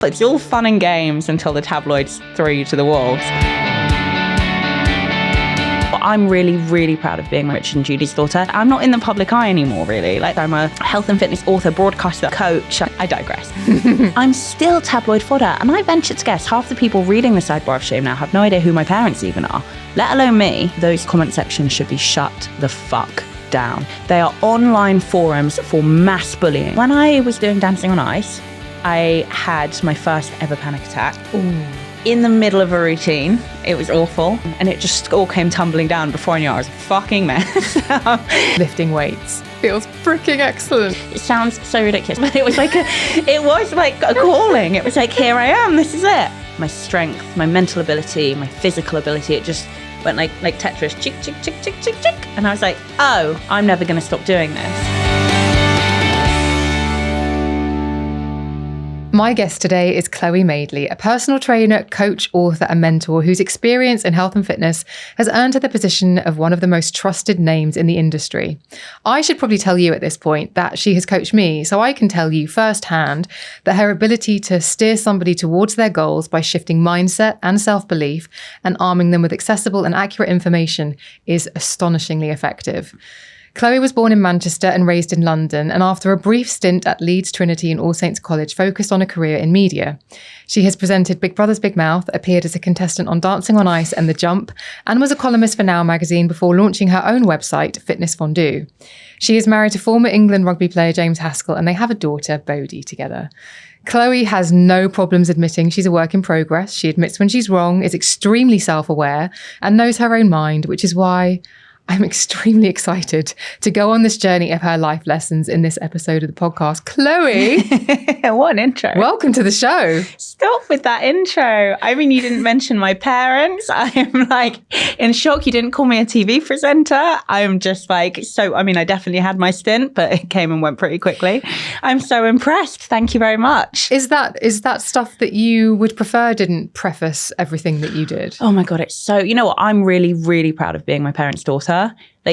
It's all fun and games until the tabloids throw you to the wolves. I'm really, really proud of being Richard and Judy's daughter. I'm not in the public eye anymore, really. Like, I'm a health and fitness author, broadcaster, coach. I digress. I'm still tabloid fodder, and I venture to guess half the people reading the Sidebar of Shame now have no idea who my parents even are, let alone me. Those comment sections should be shut the fuck down. They are online forums for mass bullying. When I was doing Dancing on Ice, I had my first ever panic attack. Ooh. In the middle of a routine. It was awful. And it just all came tumbling down. Before I knew it, I was a fucking mess. Lifting weights feels freaking excellent. It sounds so ridiculous, but it was like a calling. It was like, here I am, this is it. My strength, my mental ability, my physical ability, it just went like Tetris, chick, chick, chick, chick, chick, chick. And I was like, oh, I'm never gonna stop doing this. My guest today is Chloe Madeley, a personal trainer, coach, author and mentor whose experience in health and fitness has earned her the position of one of the most trusted names in the industry. I should probably tell you at this point that she has coached me, so I can tell you firsthand that her ability to steer somebody towards their goals by shifting mindset and self-belief and arming them with accessible and accurate information is astonishingly effective. Chloe was born in Manchester and raised in London, and after a brief stint at Leeds Trinity and All Saints College, focused on a career in media. She has presented Big Brother's Big Mouth, appeared as a contestant on Dancing on Ice and The Jump, and was a columnist for Now magazine before launching her own website, Fitness Fondue. She is married to former England rugby player James Haskell, and they have a daughter, Bodhi, together. Chloe has no problems admitting she's a work in progress. She admits when she's wrong, is extremely self-aware, and knows her own mind, which is why I'm extremely excited to go on this journey of her life lessons in this episode of the podcast. Chloe! What an intro. Welcome to the show. Stop with that intro. I mean, you didn't mention my parents. I'm like in shock. You didn't call me a TV presenter. I'm just like, I definitely had my stint, but it came and went pretty quickly. I'm so impressed. Thank you very much. Is that stuff that you would prefer didn't preface everything that you did? Oh my God, it's so, you know what? I'm really, really proud of being my parents' daughter.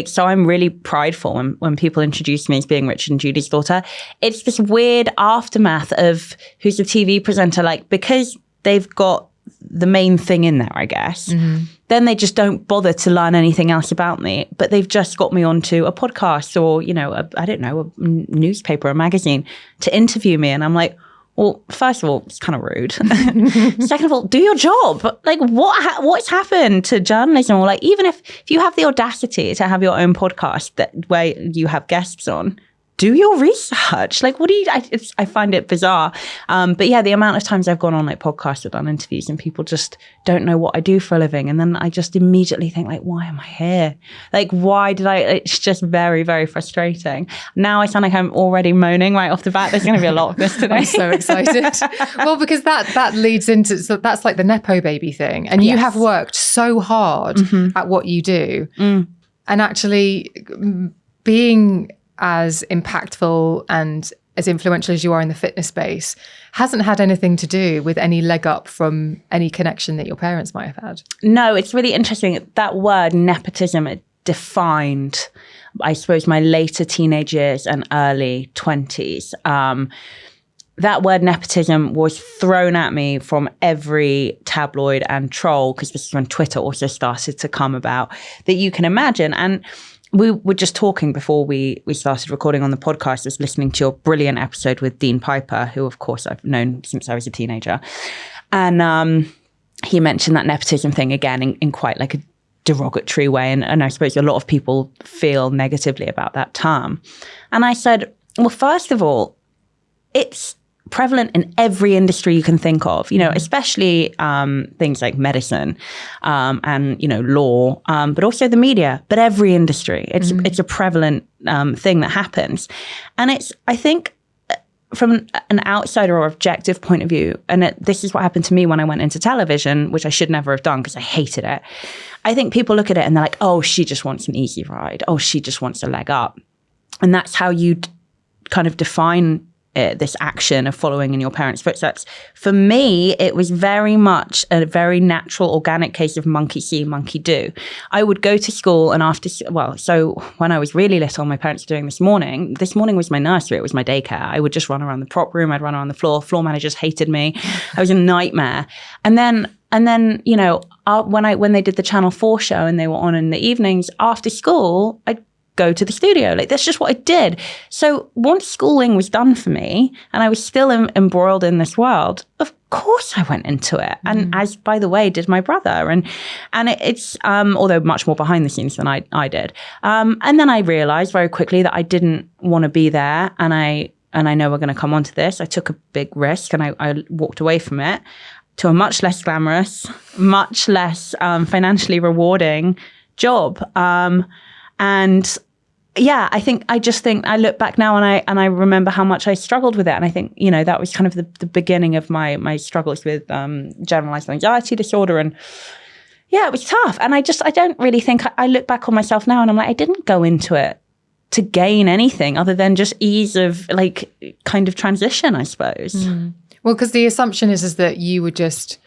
So I'm really prideful when people introduce me as being Richard and Judy's daughter. It's this weird aftermath of who's the TV presenter, because they've got the main thing in there, I guess. Mm-hmm. Then they just don't bother to learn anything else about me, but they've just got me onto a podcast or, a newspaper, a magazine to interview me. And I'm like, well, first of all, it's kind of rude. Second of all, do your job. What's happened to journalism? Or even if you have the audacity to have your own podcast where you have guests on, do your research. I find it bizarre. But yeah, the amount of times I've gone on podcasts or done interviews and people just don't know what I do for a living. And then I just immediately think why am I here? Why did it's just very, very frustrating. Now I sound like I'm already moaning right off the bat. There's going to be a lot of this today. I'm so excited. Well, because that leads into, so that's like the Nepo baby thing. And you have worked so hard at what you do. Mm. And actually being as impactful and as influential as you are in the fitness space hasn't had anything to do with any leg up from any connection that your parents might have had. No, it's really interesting. That word nepotism, it defined, I suppose, my later teenage years and early 20s. That word nepotism was thrown at me from every tabloid and troll, because this is when Twitter also started to come about, that you can imagine. And we were just talking before we started recording on the podcast, just listening to your brilliant episode with Dean Piper, who, of course, I've known since I was a teenager. And he mentioned that nepotism thing again in quite a derogatory way. And I suppose a lot of people feel negatively about that term. And I said, well, first of all, it's prevalent in every industry you can think of, especially things like medicine and, law, but also the media, but every industry. It's a prevalent thing that happens. And I think from an outsider or objective point of view, and this is what happened to me when I went into television, which I should never have done because I hated it. I think people look at it and they're like, oh, she just wants an easy ride. Oh, she just wants a leg up. And that's how you kind of define this action of following in your parents' footsteps. For me, it was very much a very natural, organic case of monkey see, monkey do. I would go to school and so when I was really little, my parents were doing this morning was my nursery, it was my daycare. I would just run around the prop room, I'd run around the floor. Floor managers hated me. I was a nightmare. And then, you know, when they did the Channel 4 show and they were on in the evenings after school, I'd go to the studio. Like, that's just what I did. So once schooling was done for me and I was still embroiled in this world, of course I went into it. And as, by the way, did my brother. And it's, although much more behind the scenes than I did. And then I realized very quickly that I didn't want to be there. And I know we're going to come on to this. I took a big risk and I walked away from it to a much less glamorous, much less financially rewarding job. And yeah, I look back now and I remember how much I struggled with it. And I think, you know, that was kind of the beginning of my struggles with generalized anxiety disorder. And yeah, it was tough. And I don't really think, I look back on myself now and I'm like, I didn't go into it to gain anything other than just ease of like kind of transition, I suppose. Well, because the assumption is that you would just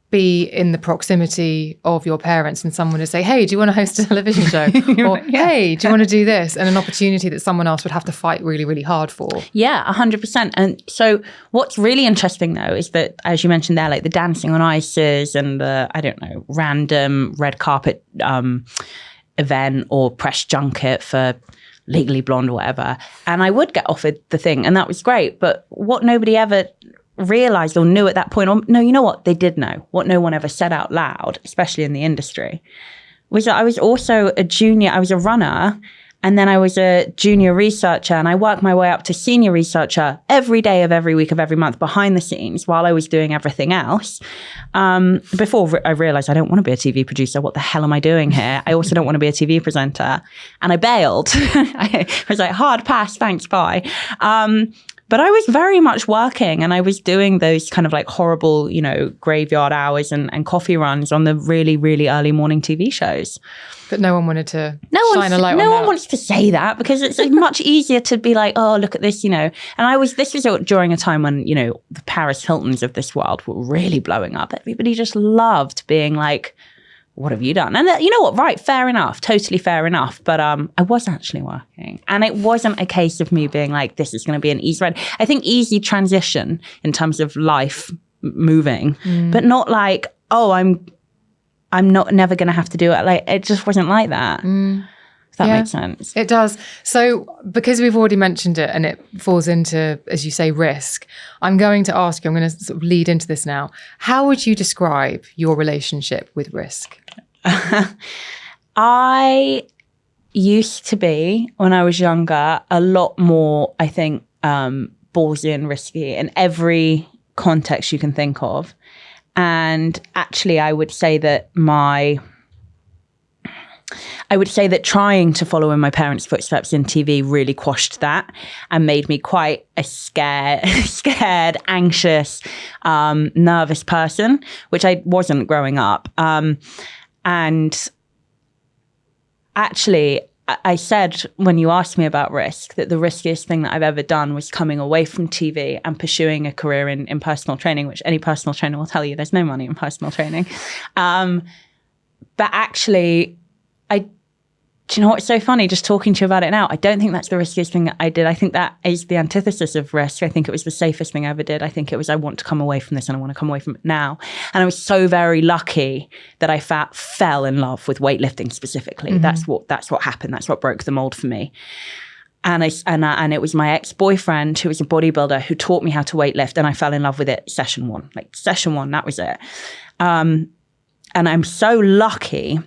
be in the proximity of your parents and someone would say, hey, do you want to host a television show? Or, hey, do you want to do this? And an opportunity that someone else would have to fight really, really hard for. Yeah, 100%. And so what's really interesting, though, is that, as you mentioned there, like the dancing on ices and the, I don't know, random red carpet event or press junket for Legally Blonde or whatever. And I would get offered the thing and that was great. But what nobody ever realized or knew at that point, or no, you know what, they did know, what no one ever said out loud, especially in the industry, was that I was also a junior, I was a runner, and then I was a junior researcher, and I worked my way up to senior researcher every day of every week of every month behind the scenes while I was doing everything else. Before I realized I don't want to be a TV producer. What the hell am I doing here? I also don't want to be a TV presenter. And I bailed. I was like, hard pass, thanks, bye. But I was very much working and I was doing those kind of like horrible, you know, graveyard hours and coffee runs on the really, really early morning TV shows. But no one wanted to shine a light on that. No one wants to say that because it's much easier to be like, oh, look at this, you know. And this was during a time when, you know, the Paris Hiltons of this world were really blowing up. Everybody just loved being like, what have you done? And you know what? Right. Fair enough. Totally fair enough. But I was actually working. And it wasn't a case of me being like, this is going to be an easy ride. I think easy transition in terms of life moving, but not like, oh, I'm never going to have to do it. Like, it just wasn't like that. If that makes sense. It does. So because we've already mentioned it and it falls into, as you say, risk, I'm going to ask you, I'm going to sort of lead into this now. How would you describe your relationship with risk? I used to be, when I was younger, a lot more, I think, ballsy and risky in every context you can think of. And actually, I would say that trying to follow in my parents' footsteps in TV really quashed that and made me quite a scared, anxious, nervous person, which I wasn't growing up. And actually, I said when you asked me about risk that the riskiest thing that I've ever done was coming away from TV and pursuing a career in personal training, which any personal trainer will tell you there's no money in personal training. But actually, do you know what's so funny? Just talking to you about it now, I don't think that's the riskiest thing that I did. I think that is the antithesis of risk. I think it was the safest thing I ever did. I think it was, I want to come away from this and I want to come away from it now. And I was so very lucky that I fell in love with weightlifting specifically. Mm-hmm. That's what happened. That's what broke the mold for me. And it was my ex-boyfriend who was a bodybuilder who taught me how to weightlift, and I fell in love with it session one. That was it. And I'm so lucky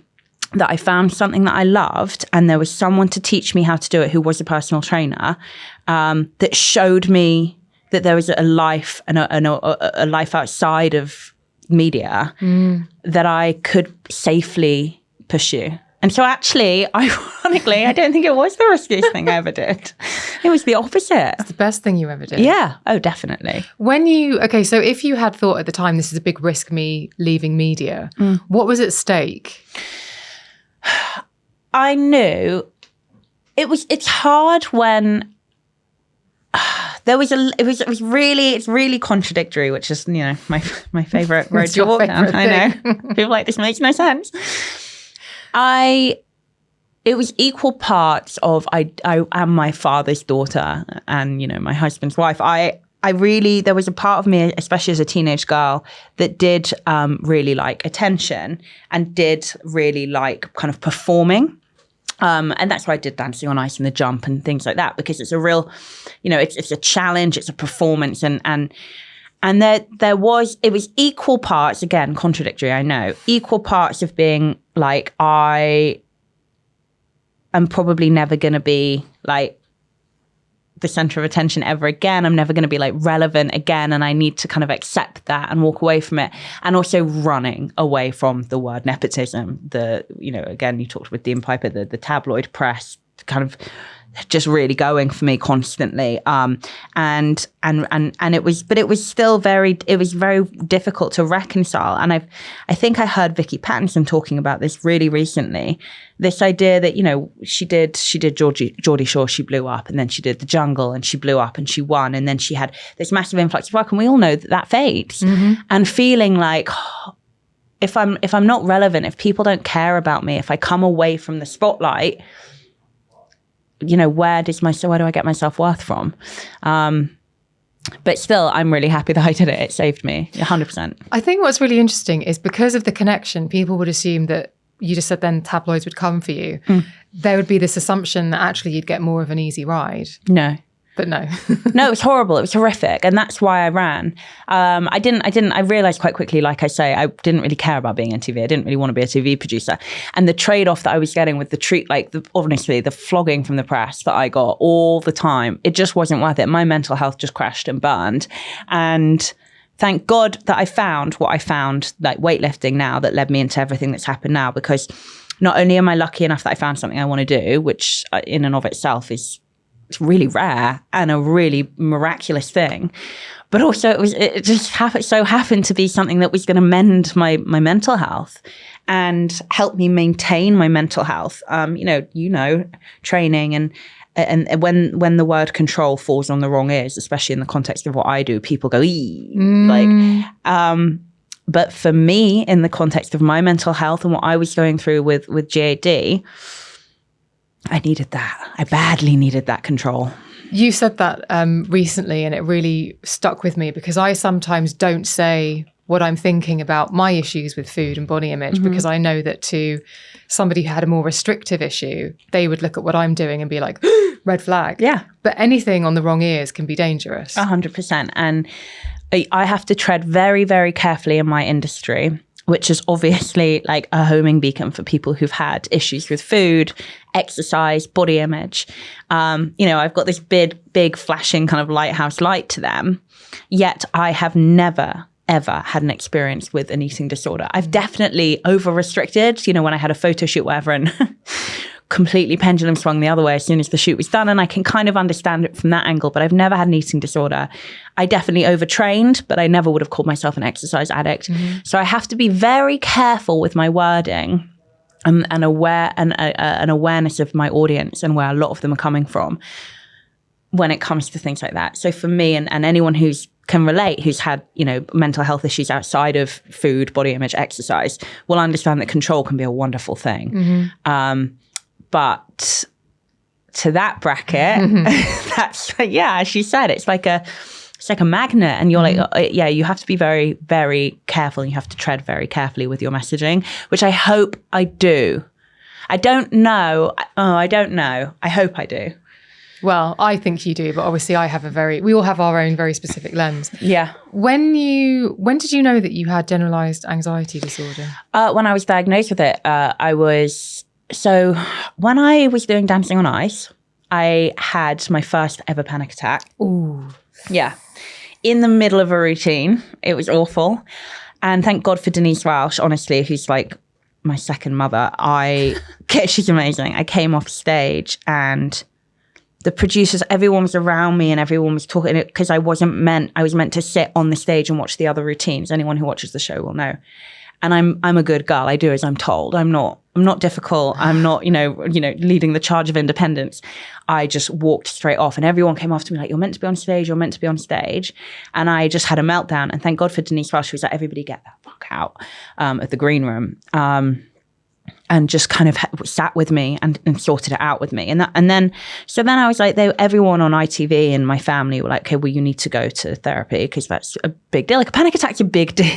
that I found something that I loved, and there was someone to teach me how to do it who was a personal trainer, that showed me that there was a life and a life outside of media that I could safely pursue. And so actually, ironically, I don't think it was the riskiest thing I ever did. It was the opposite. It's the best thing you ever did. Yeah. Oh, definitely. So if you had thought at the time, this is a big risk, me leaving media, what was at stake? I knew it's hard when it's really contradictory, which is, my favorite road to walk down. I know. People like, this makes no sense. It was equal parts of I am my father's daughter and, my husband's wife. There was a part of me, especially as a teenage girl, that did really like attention and did really like kind of performing. And that's why I did Dancing on Ice and the jump and things like that, because it's a real, it's a challenge, it's a performance. And it was equal parts, again, contradictory, I know, equal parts of being like, I am probably never going to be like the center of attention ever again. I'm never going to be like relevant again. And I need to kind of accept that and walk away from it. And also running away from the word nepotism. Again, you talked with Dean Piper, the tabloid press kind of just really going for me constantly. And it was still very difficult to reconcile. And I think I heard Vicky Pattinson talking about this really recently. This idea that, she did Geordie Shore, she blew up, and then she did The Jungle and she blew up and she won. And then she had this massive influx of work. And we all know that fades. Mm-hmm. And feeling like, if I'm not relevant, if people don't care about me, if I come away from the spotlight, where do I get my self-worth from? But still, I'm really happy that I did it. It saved me 100%. I think what's really interesting is because of the connection, people would assume that you just said then tabloids would come for you. There would be this assumption that actually you'd get more of an easy ride. No. But no. No, it was horrible. It was horrific. And that's why I ran. I realized quite quickly, like I say, I didn't really care about being on TV. I didn't really want to be a TV producer. And the trade-off that I was getting with the treat, like obviously the flogging from the press that I got all the time, it just wasn't worth it. My mental health just crashed and burned. And thank God that I found what I found, like weightlifting now, that led me into everything that's happened now. Because not only am I lucky enough that I found something I want to do, which in and of itself is really rare and a really miraculous thing, but also it just happened to be something that was going to mend my mental health and help me maintain my mental health. Training and when the word control falls on the wrong ears, especially in the context of what I do, people go, but for me, in the context of my mental health and what I was going through with GAD, I needed that. I badly needed that control. You said that recently, and it really stuck with me because I sometimes don't say what I'm thinking about my issues with food and body image, because I know that to somebody who had a more restrictive issue, they would look at what I'm doing and be like, red flag. Yeah. But anything on the wrong ears can be dangerous. 100%. And I have to tread very, very carefully in my industry, which is obviously like a homing beacon for people who've had issues with food, exercise, body image. I've got this big flashing kind of lighthouse light to them, yet I have never, ever had an experience with an eating disorder. I've definitely over-restricted, when I had a photo shoot, whatever, and completely pendulum swung the other way as soon as the shoot was done. And I can kind of understand it from that angle, but I've never had an eating disorder. I definitely overtrained, but I never would have called myself an exercise addict. So I have to be very careful with my wording and an awareness of my audience and where a lot of them are coming from when it comes to things like that. So for me and anyone can relate, who's had, mental health issues outside of food, body image, exercise, will understand that control can be a wonderful thing. But to that bracket, that's, as she said, it's like a magnet, and you're like, you have to be very, very careful. You have to tread very carefully with your messaging, which I hope I do. I don't know. I hope I do. Well, I think you do, but obviously we all have our own very specific lens. Yeah. When did you know that you had generalized anxiety disorder? When I was diagnosed with it, So when I was doing Dancing on Ice, I had my first ever panic attack. Ooh. Yeah. In the middle of a routine. It was awful. And thank God for Denise Welsh, honestly, who's like my second mother. She's amazing. I came off stage and the producers, everyone was around me and everyone was talking, because I was meant to sit on the stage and watch the other routines. Anyone who watches the show will know. and I'm a good girl. I do as I'm told. I'm not difficult. I'm not, leading the charge of independence. I just walked straight off, and everyone came after me like, you're meant to be on stage. You're meant to be on stage. And I just had a meltdown. And thank God for Denise Welsh. She was like, everybody get that fuck out of the green room. And just kind of sat with me and sorted it out with me. And then I was like, everyone on ITV and my family were like, okay, well, you need to go to therapy because that's a big deal. Like a panic attack's a big deal.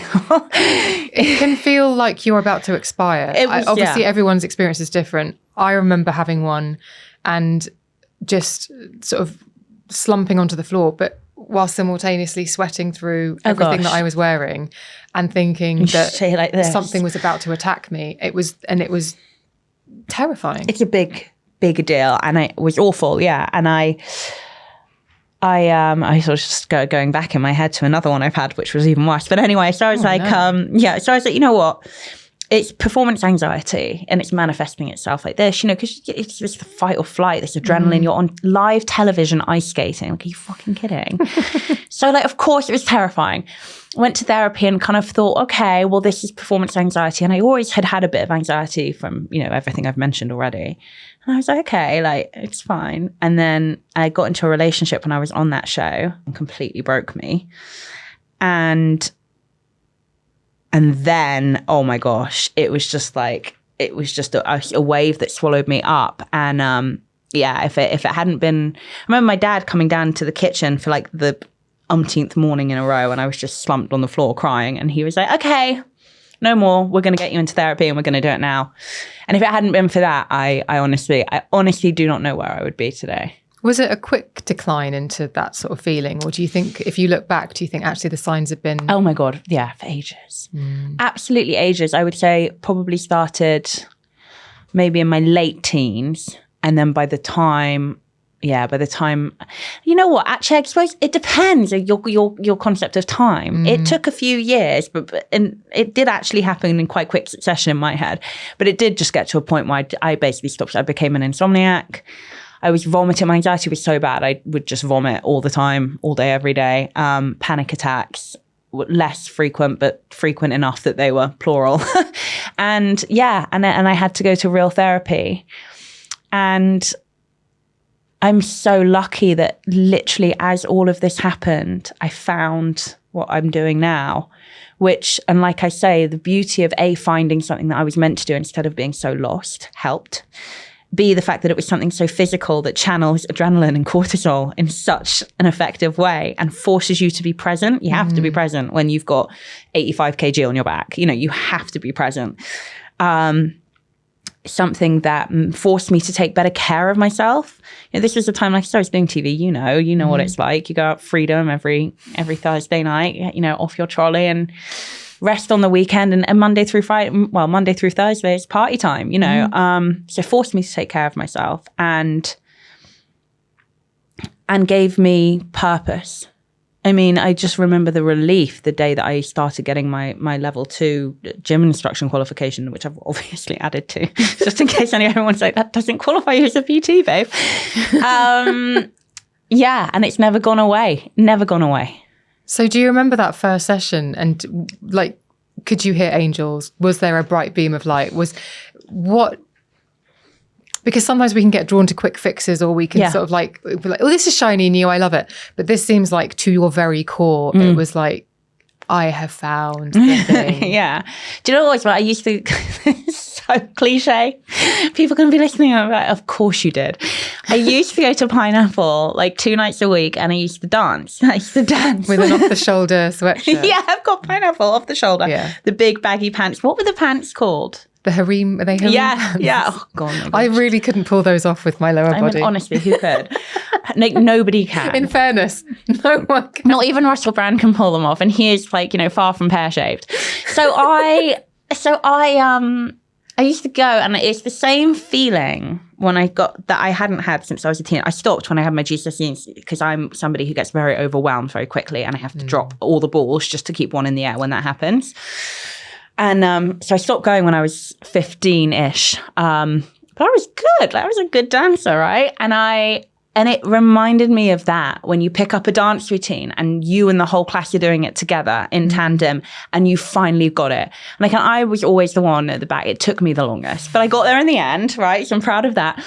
It can feel like you're about to expire. Obviously, everyone's experience is different. I remember having one and just sort of slumping onto the floor, but while simultaneously sweating through everything that I was wearing and thinking that like something was about to attack me. It was terrifying. It's a big deal, and it was awful. Yeah, and I sort of just going back in my head to another one I've had, which was even worse. But anyway, so I was so I was like, you know what? It's performance anxiety, and it's manifesting itself like this, because it's just the fight or flight, this adrenaline. You're on live television ice skating. Like, are you fucking kidding? So, like, of course, it was terrifying. Went to therapy and kind of thought, okay, well, this is performance anxiety. And I always had a bit of anxiety from, everything I've mentioned already. And I was like, okay, like, it's fine. And then I got into a relationship when I was on that show and completely broke me. And then, oh my gosh, it was just a wave that swallowed me up. And if it hadn't been, I remember my dad coming down to the kitchen for like the umpteenth morning in a row, and I was just slumped on the floor crying. And he was like, okay, no more. We're going to get you into therapy, and we're going to do it now. And if it hadn't been for that, I honestly do not know where I would be today. Was it a quick decline into that sort of feeling? Or do you think, if you look back, do you think actually the signs have been... Oh my God, yeah, for ages. Absolutely ages. I would say probably started maybe in my late teens. And then by the time, you know what, actually, I suppose it depends on your concept of time. It took a few years, and it did actually happen in quite quick succession in my head. But it did just get to a point where I basically stopped. I became an insomniac. I was vomiting. My anxiety was so bad. I would just vomit all the time, all day, every day. Panic attacks, less frequent, but frequent enough that they were plural. And I had to go to real therapy. And I'm so lucky that literally as all of this happened, I found what I'm doing now, and like I say, the beauty of finding something that I was meant to do instead of being so lost helped. B, the fact that it was something so physical that channels adrenaline and cortisol in such an effective way and forces you to be present. You have to be present when you've got 85 kg on your back. You have to be present. Something that forced me to take better care of myself. This was a time, like I was doing TV, you know what it's like. You go out Freedom every Thursday night, off your trolley, and rest on the weekend, and Monday through Thursday is party time, so it forced me to take care of myself and gave me purpose. I mean, I just remember the relief the day that I started getting my level 2 gym instruction qualification, which I've obviously added to, just in case anyone's like, that doesn't qualify you as a PT, babe. And it's never gone away. So do you remember that first session, and like, could you hear angels? Was there a bright beam of light? Because sometimes we can get drawn to quick fixes, or we can sort of like, be like, oh, this is shiny new, I love it. But this seems like to your very core, it was like, I have found the thing. Yeah. Do you know what? I used to, so cliche. People can be listening. I'm like, of course you did. I used to go to Pineapple like 2 nights a week, and I used to dance. With an off-the-shoulder sweatshirt. Yeah, I've got Pineapple off the shoulder. Yeah. The big baggy pants. What were the pants called? The harem, are they harem pants? Yeah. Oh, God. I really couldn't pull those off with my lower body. Mean, honestly, who could? Nobody can. In fairness, no one can. Not even Russell Brand can pull them off, and he is like, far from pear-shaped. So I used to go, and it's the same feeling when I got that I hadn't had since I was a teen. I stopped when I had my GCSEs because I'm somebody who gets very overwhelmed very quickly, and I have to drop all the balls just to keep one in the air when that happens. And so I stopped going when I was 15-ish. But I was good. I was a good dancer, right? And I And it reminded me of that when you pick up a dance routine and you and the whole class are doing it together in tandem and you finally got it. Like, and I was always the one at the back. It took me the longest, but I got there in the end, right? So I'm proud of that.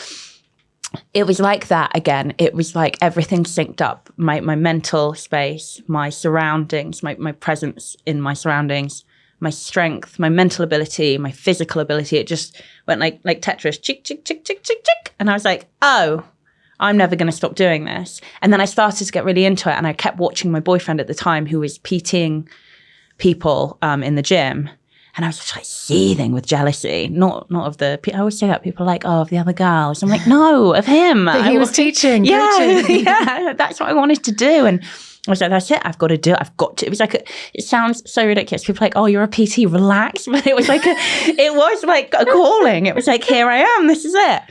It was like that again. It was like everything synced up. My mental space, my surroundings, my presence in my surroundings, my strength, my mental ability, my physical ability. It just went like Tetris, chick, chick, chick, chick, chick, chick. And I was like, oh, I'm never going to stop doing this. And then I started to get really into it. And I kept watching my boyfriend at the time, who was PTing people in the gym. And I was just like seething with jealousy, not of the, I always say that, people are like, oh, of the other girls. I'm like, no, of him. But he was teaching. Yeah, that's what I wanted to do. And I was like, that's it, I've got to do it. I've got to. It was like, it sounds so ridiculous. People are like, oh, you're a PT, relax. But it was like, it was like a calling. It was like, here I am, this is it.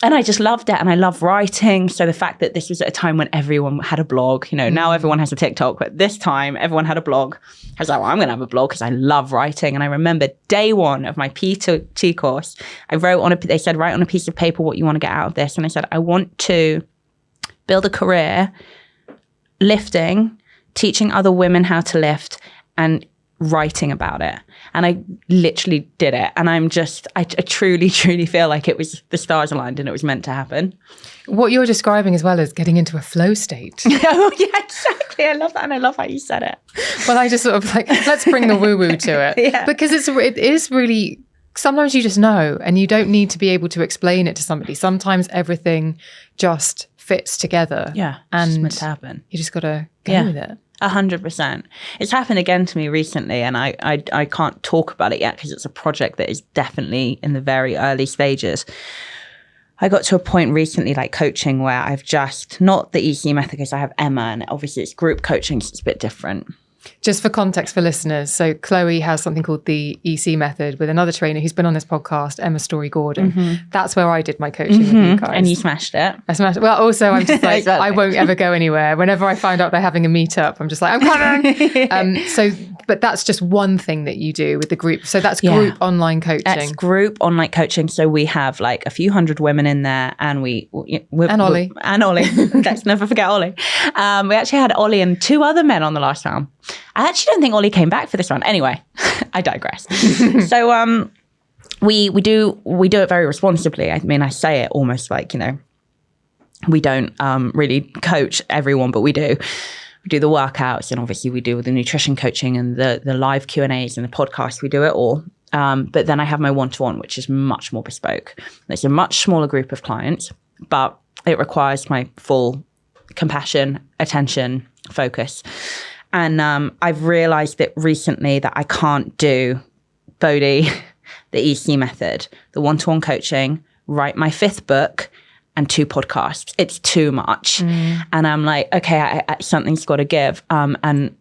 And I just loved it. And I love writing. So the fact that this was at a time when everyone had a blog, now everyone has a TikTok, but this time everyone had a blog. I was like, well, I'm going to have a blog because I love writing. And I remember day one of my PT course, I wrote they said, write on a piece of paper what you want to get out of this. And I said, I want to build a career lifting, teaching other women how to lift, and writing about it. And I literally did it. And I truly, truly feel like it was the stars aligned and it was meant to happen. What you're describing as well as getting into a flow state. Oh, yeah, exactly. I love that. And I love how you said it. Well, I just sort of like, let's bring the woo-woo to it. Yeah. Because it is really, sometimes you just know and you don't need to be able to explain it to somebody. Sometimes everything just fits together. Yeah. And it's meant to happen. You just got to go with it. 100%. It's happened again to me recently, and I can't talk about it yet because it's a project that is definitely in the very early stages. I got to a point recently, like coaching, where I've just, not the EC method because I have Emma, and obviously it's group coaching, so it's a bit different. Just for context for listeners, so Chloe has something called the EC method with another trainer who's been on this podcast, Emma Story-Gordon. Mm-hmm. That's where I did my coaching with you guys. And you smashed it. I smashed it. Well, also I'm just like, Exactly. I won't ever go anywhere. Whenever I find out they're having a meetup, I'm just like, I'm coming. But that's just one thing that you do with the group. So that's group online coaching. That's group online coaching. So we have like a few hundred women in there, and we're Ollie. And Ollie. Let's never forget Ollie. We actually had Ollie and 2 other men on the last round. I actually don't think Ollie came back for this one. Anyway, I digress. So we do it very responsibly. I mean, I say it almost like, we don't really coach everyone, but we do. We do the workouts, and obviously we do the nutrition coaching and the live Q&As and the podcast. We do it all. But then I have my one-to-one, which is much more bespoke. It's a much smaller group of clients, but it requires my full compassion, attention, focus. And I've realized that recently that I can't do Bodhi, the EC method, the one-to-one coaching, write my 5th book, and 2 podcasts. It's too much. And I'm like, okay, something's got to give. And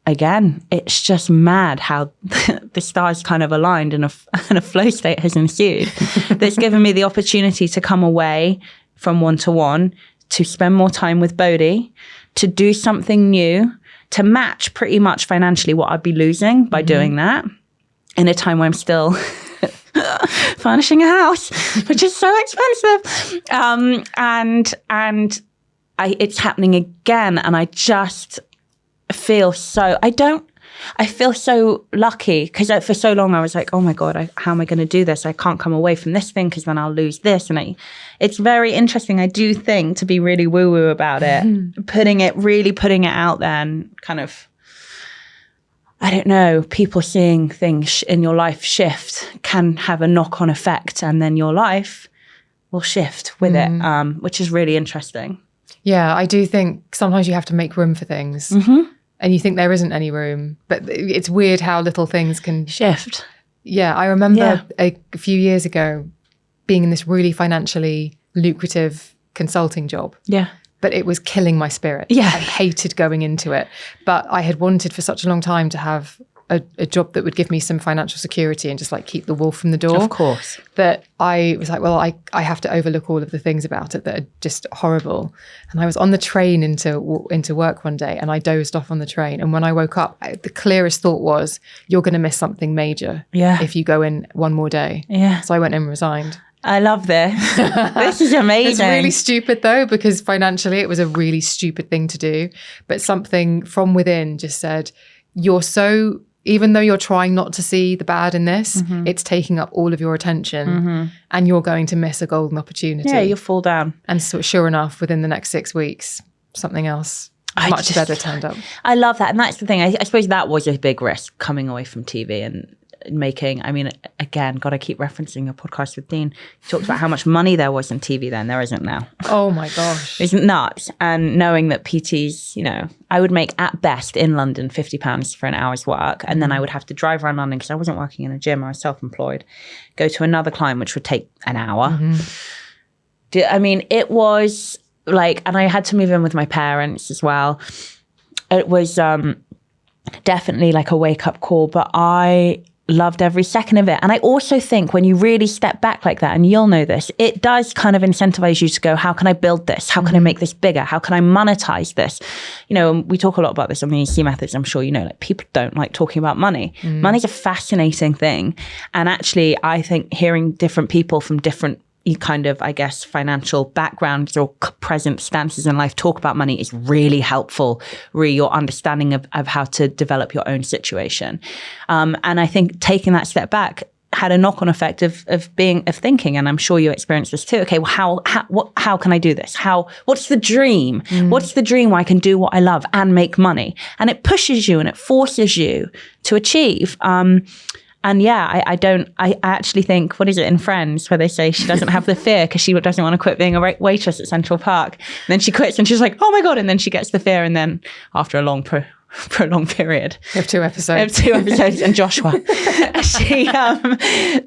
again, it's just mad how the stars kind of aligned and a flow state has ensued. That's given me the opportunity to come away from one-to-one, to spend more time with Bodhi, to do something new, to match pretty much financially what I'd be losing by doing that in a time where I'm still furnishing a house, which is so expensive. It's happening again. And I just feel so, I feel so lucky because for so long I was like, oh my God, how am I going to do this? I can't come away from this thing because then I'll lose this. And it's very interesting. I do think to be really woo-woo about it, putting it out there and kind of, I don't know, people seeing things in your life shift can have a knock-on effect, and then your life will shift with it, which is really interesting. Yeah, I do think sometimes you have to make room for things. And you think there isn't any room, but it's weird how little things can shift. Yeah, I remember a few years ago being in this really financially lucrative consulting job. Yeah. But it was killing my spirit. Yeah. I hated going into it. But I had wanted for such a long time to have a job that would give me some financial security and just like keep the wolf from the door. Of course. That I was like, well, I have to overlook all of the things about it that are just horrible. And I was on the train into work one day and I dozed off on the train. And when I woke up, the clearest thought was, you're going to miss something major if you go in one more day. Yeah. So I went and resigned. I love this. This is amazing. It's really stupid though, because financially it was a really stupid thing to do. But something from within just said, even though you're trying not to see the bad in this, it's taking up all of your attention and you're going to miss a golden opportunity. Yeah, you'll fall down. And so sure enough, within the next 6 weeks, something else much better turned up. I love that. And that's the thing. I suppose that was a big risk coming away from TV and making, I mean, again, got to keep referencing your podcast with Dean. He talked about how much money there was in TV then. There isn't now. Oh my gosh. It's nuts. And knowing that PTs, you know, I would make at best in London £50 for an hour's work. And then I would have to drive around London because I wasn't working in a gym. I was self-employed. Go to another client, which would take an hour. I mean, it was like, and I had to move in with my parents as well. It was definitely like a wake-up call, but I loved every second of it. And I also think when you really step back like that, and you'll know this, it does kind of incentivize you to go, how can I build this? How can I make this bigger? How can I monetize this? You know, we talk a lot about this on the EC methods. I'm sure you know, like people don't like talking about money. Money's a fascinating thing. And actually, I think hearing different people from different kind of, I guess, financial backgrounds or present stances in life talk about money is really helpful, really your understanding of how to develop your own situation. And I think taking that step back had a knock-on effect of thinking, and I'm sure you experienced this too. Okay, well, how can I do this? What's the dream? What's the dream where I can do what I love and make money? And it pushes you and it forces you to achieve. And yeah, I actually think, what is it in Friends where they say she doesn't have the fear because she doesn't want to quit being a waitress at Central Park. And then she quits and she's like, oh my God. And then she gets the fear. And then after a long prolonged period. We have 2 episodes. And Joshua.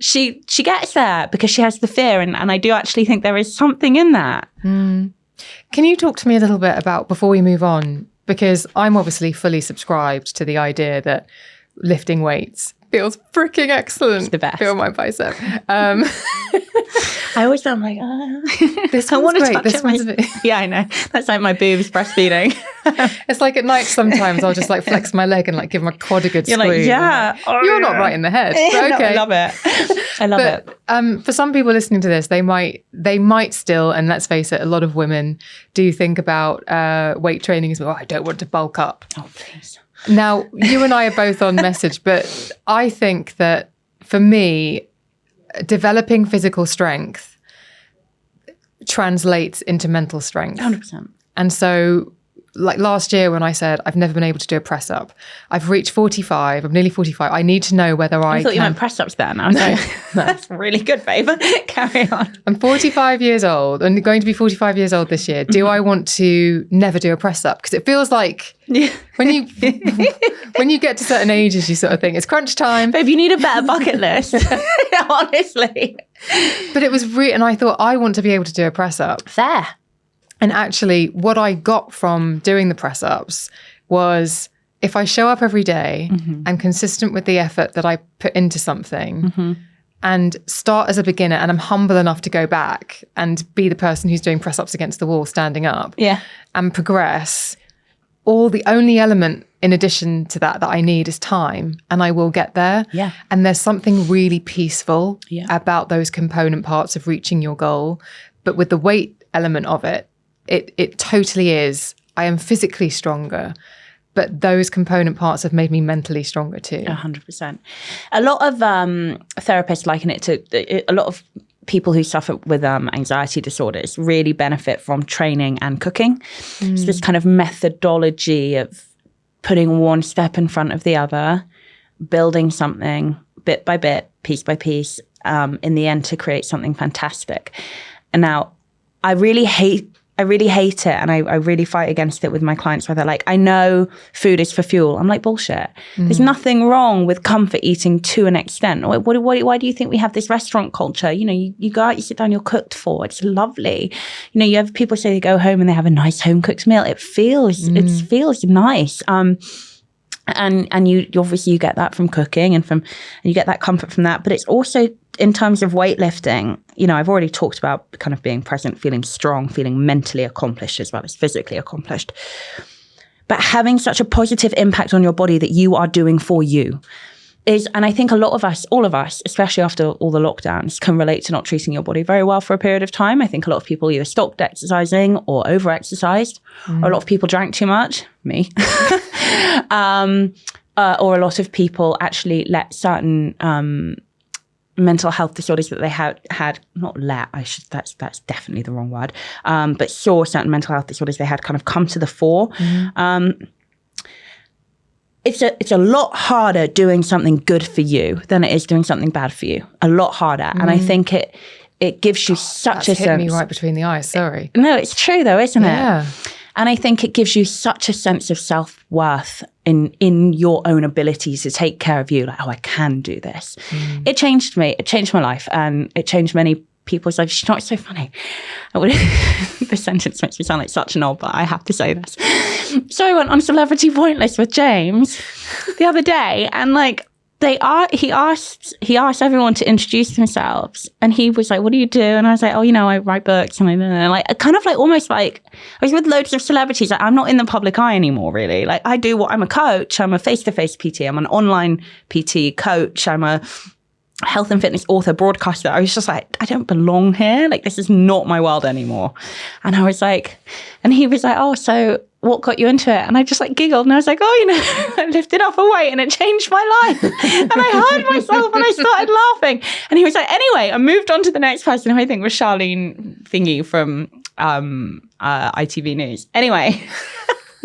she gets there because she has the fear. And I do actually think there is something in that. Can you talk to me a little bit about, before we move on, because I'm obviously fully subscribed to the idea that lifting weights feels freaking excellent. It's the best. Feel my bicep. I always feel like, this one's great. This one's a bit... Yeah, I know. That's like my boobs breastfeeding. It's like at night sometimes I'll just like flex my leg and like give my quad a good You're squeeze. Like, yeah. Like, you're not right in the head. But okay. I love it. I love it. For some people listening to this, they might still, and let's face it, a lot of women do think about weight training as well. Oh, I don't want to bulk up. Oh, please. Now, you and I are both on message, but I think that for me, developing physical strength translates into mental strength. 100%. And so, like last year when I said I've never been able to do a press up, I've reached 45. I'm nearly 45. I need to know whether I thought you meant press ups then. I was like, that's really good, babe. Carry on. I'm 45 years old and going to be 45 years old this year. Do I want to never do a press up? Because it feels like when you get to certain ages, you sort of think it's crunch time. Babe, you need a better bucket list. Honestly. But it was and I thought I want to be able to do a press up. Fair. And actually, what I got from doing the press-ups was if I show up every day, I'm consistent with the effort that I put into something and start as a beginner, and I'm humble enough to go back and be the person who's doing press-ups against the wall, standing up, and progress. The only element in addition to that I need is time, and I will get there. Yeah. And there's something really peaceful about those component parts of reaching your goal. But with the weight element of it, it totally is. I am physically stronger, but those component parts have made me mentally stronger too. 100%. A lot of therapists liken it to a lot of people who suffer with anxiety disorders really benefit from training and cooking. It's this kind of methodology of putting one step in front of the other, building something bit by bit, piece by piece, in the end to create something fantastic. And now I really hate it, and I really fight against it with my clients where they're like, I know food is for fuel. I'm like, bullshit. There's nothing wrong with comfort eating to an extent. Why do you think we have this restaurant culture? You know, you go out, you sit down, you're cooked for. It's lovely. You know, you have people say they go home and they have a nice home cooked meal. It feels nice. And you obviously you get that from cooking and you get that comfort from that. But it's also in terms of weightlifting, you know, I've already talked about kind of being present, feeling strong, feeling mentally accomplished as well as physically accomplished. But having such a positive impact on your body that you are doing for you. and I think a lot of us, all of us, especially after all the lockdowns, can relate to not treating your body very well for a period of time. I think a lot of people either stopped exercising or over-exercised, or a lot of people drank too much, me, or a lot of people actually let certain mental health disorders that they had not let, that's definitely the wrong word, but saw certain mental health disorders they had kind of come to the fore. It's a lot harder doing something good for you than it is doing something bad for you. A lot harder. And I think it gives you such a sense. Hit me right between the eyes, sorry. No, it's true though, isn't it? Yeah. And I think it gives you such a sense of self-worth in your own ability to take care of you. Like, oh, I can do this. It changed me. It changed my life. And it changed many people's lives. You know, it's so funny. This sentence makes me sound like such an old, but I have to say this. So I went on Celebrity Pointless with James the other day, and like he asked everyone to introduce themselves, and he was like, "What do you do?" And I was like, "Oh, you know, I write books," and like kind of like almost like I was with loads of celebrities. Like, I'm not in the public eye anymore, really. Like, I do what I'm a coach. I'm a face-to-face PT. I'm an online PT coach. I'm a health and fitness author, broadcaster. I was just like, I don't belong here. Like, this is not my world anymore. And I was like, and he was like, "Oh, so what got you into it?" And I just like giggled, and I was like, "Oh, you know, I lifted up a weight and it changed my life." And I heard myself and I started laughing. And he was like, "Anyway," I moved on to the next person, who I think was Charlene Thingy from ITV News. Anyway,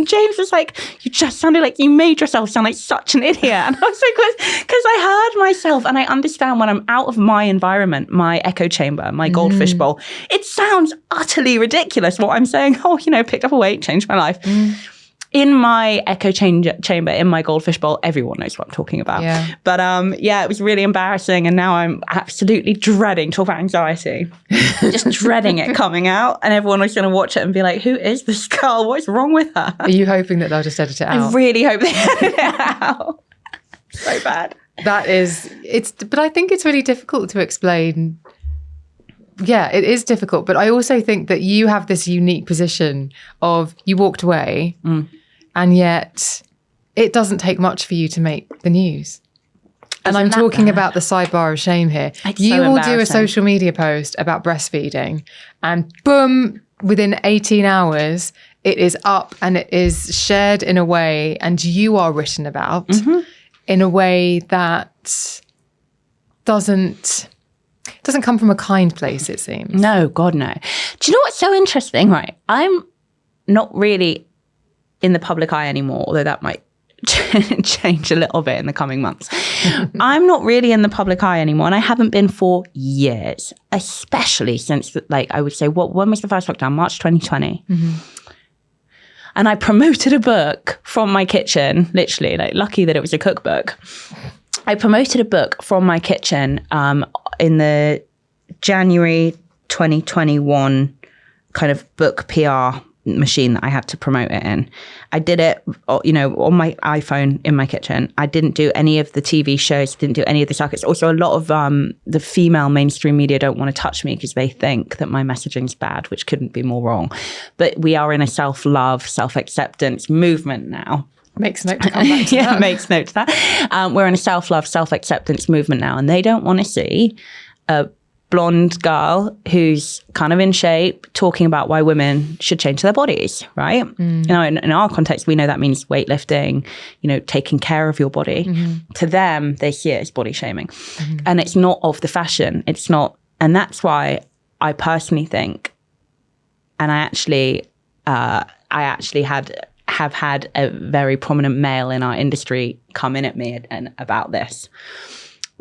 James was like, "You just sounded like you made yourself sound like such an idiot." And I was like, because I heard myself, and I understand when I'm out of my environment, my echo chamber, my goldfish bowl, it sounds utterly ridiculous what I'm saying. Oh, you know, picked up a weight, changed my life. In my echo chamber, in my goldfish bowl, everyone knows what I'm talking about. Yeah. But it was really embarrassing. And now I'm absolutely dreading, talk about anxiety, just dreading it coming out. And everyone was going to watch it and be like, "Who is this girl? What's wrong with her?" Are you hoping that they'll just edit it out? I really hope they edit it out. So bad. But I think it's really difficult to explain. Yeah, it is difficult. But I also think that you have this unique position of you walked away and yet it doesn't take much for you to make the news. And I'm talking about the sidebar of shame here. You will do a social media post about breastfeeding and boom, within 18 hours, it is up and it is shared in a way, and you are written about in a way that doesn't come from a kind place, it seems. No, God, no. Do you know what's so interesting? Right. I'm not really in the public eye anymore, although that might change a little bit in the coming months. I'm not really in the public eye anymore, and I haven't been for years, especially since, like, I would say, when was the first lockdown? March 2020. And I promoted a book from my kitchen, literally, like, lucky that it was a cookbook. I promoted a book from my kitchen in the January 2021 kind of book PR machine that I had to promote it in. I did it, you know, on my iPhone in my kitchen. I didn't do any of the TV shows, didn't do any of the circuits. Also, a lot of the female mainstream media don't want to touch me because they think that my messaging's bad, which couldn't be more wrong. But we are in a self-love, self-acceptance movement now. Makes note to come back to that. Makes note to that. We're in a self-love, self-acceptance movement now, and they don't want to see a blonde girl who's kind of in shape talking about why women should change their bodies, right? You know, in our context, we know that means weightlifting, you know, taking care of your body. To them, they see it as body shaming. And it's not of the fashion. It's not. And that's why I personally think, and I actually have had a very prominent male in our industry come in at me and about this.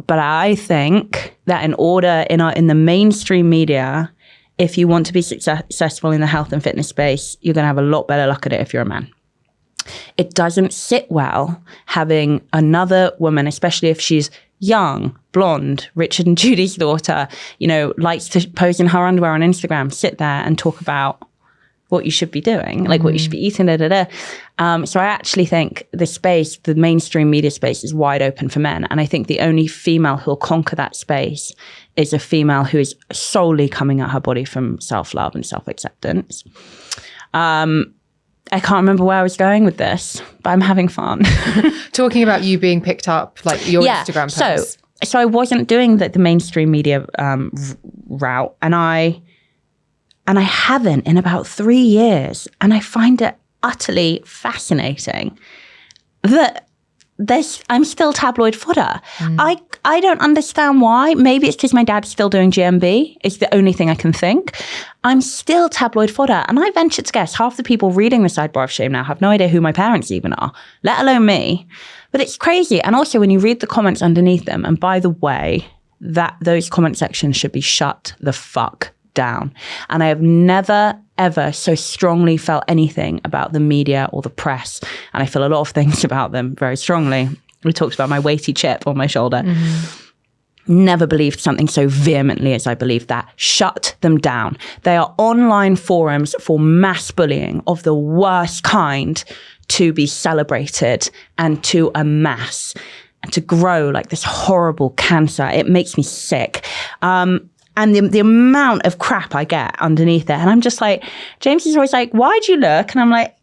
But I think that in the mainstream media, if you want to be successful in the health and fitness space, you're going to have a lot better luck at it if you're a man. It doesn't sit well having another woman, especially if she's young, blonde, Richard and Judy's daughter, you know, likes to pose in her underwear on Instagram, sit there and talk about what you should be doing, like what you should be eating, So I actually think the mainstream media space is wide open for men. And I think the only female who'll conquer that space is a female who is solely coming at her body from self-love and self-acceptance. I can't remember where I was going with this, but I'm having fun. Talking about you being picked up, like your Instagram posts. So I wasn't doing the mainstream media route, and I haven't in about 3 years, and I find it utterly fascinating that I'm still tabloid fodder. I don't understand why. Maybe it's because my dad's still doing GMB. It's the only thing I can think. I'm still tabloid fodder. And I venture to guess half the people reading the Sidebar of Shame now have no idea who my parents even are, let alone me. But it's crazy. And also when you read the comments underneath them, and by the way, those comment sections should be shut the fuck down. And I have never, ever so strongly felt anything about the media or the press. And I feel a lot of things about them very strongly. We talked about my weighty chip on my shoulder. Never believed something so vehemently as I believe that. Shut them down. They are online forums for mass bullying of the worst kind to be celebrated and to amass and to grow like this horrible cancer. It makes me sick. And the amount of crap I get underneath it. And I'm just like, James is always like, why'd you look? And I'm like,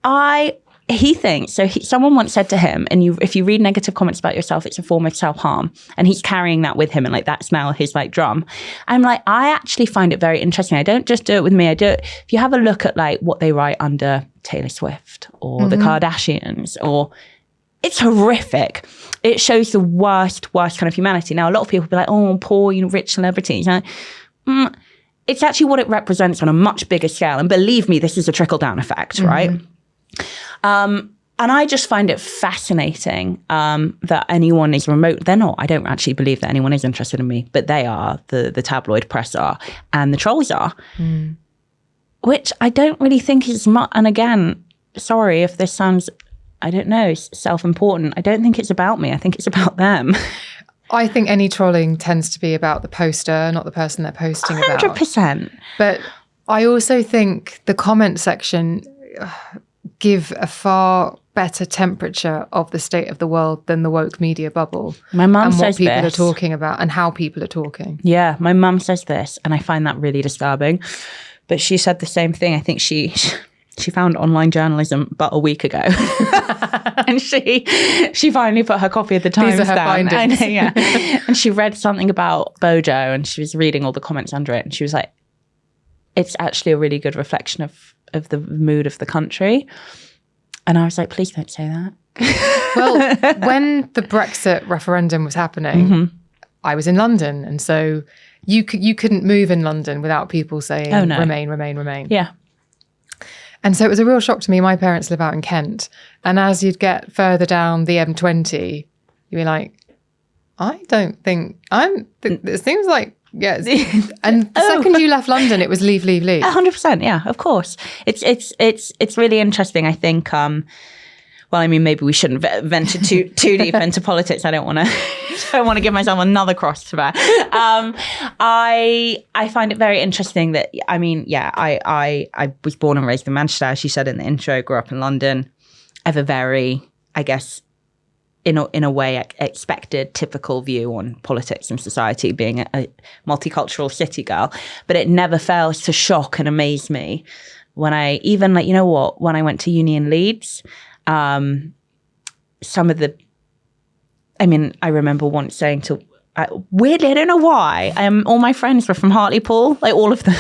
he thinks, someone once said to him, and if you read negative comments about yourself, it's a form of self-harm. And he's carrying that with him. And like, that's now his like drum. I'm like, I actually find it very interesting. I don't just do it with me. I do it. If you have a look at like what they write under Taylor Swift or the Kardashians, or it's horrific. It shows the worst kind of humanity. Now, a lot of people be like, oh, poor, rich celebrities. It's actually what it represents on a much bigger scale. And believe me, this is a trickle-down effect, right? And I just find it fascinating that anyone is remote. They're not. I don't actually believe that anyone is interested in me, but they are. The tabloid press are, and the trolls are, which I don't really think is much. And again, sorry if this sounds, I don't know, self-important. I don't think it's about me. I think it's about them. I think any trolling tends to be about the poster, not the person they're posting 100%. About. 100%. But I also think the comment section give a far better temperature of the state of the world than the woke media bubble. My mum says what people this. are talking about and how people are talking. Yeah, my mum says this, and I find that really disturbing. But she said the same thing. I think she found online journalism but a week ago. And she finally put her copy of the Times down. Findings. I know, yeah. And she read something about Bojo, and she was reading all the comments under it, and she was like, it's actually a really good reflection of the mood of the country. And I was like, please don't say that. Well, when the Brexit referendum was happening, I was in London. And so you couldn't move in London without people saying, oh, no. Remain, Remain, Remain. Yeah. And so it was a real shock to me. My parents live out in Kent. And as you'd get further down the M20, you'd be like, I don't think it seems like, yeah. And the second you left London, it was leave, leave, leave. 100%. Yeah, of course. It's really interesting. I think, well, I mean, maybe we shouldn't venture too deep into politics. I don't want to give myself another cross to bear. I find it very interesting that, I mean, yeah, I was born and raised in Manchester, as you said in the intro, grew up in London. I have a very, I guess, in a way, expected, typical view on politics and society, being a multicultural city girl. But it never fails to shock and amaze me when I, even like, you know what, when I went to uni in Leeds, some of the, I mean, I remember once saying to, weirdly, I don't know why, all my friends were from Hartlepool, like all of them.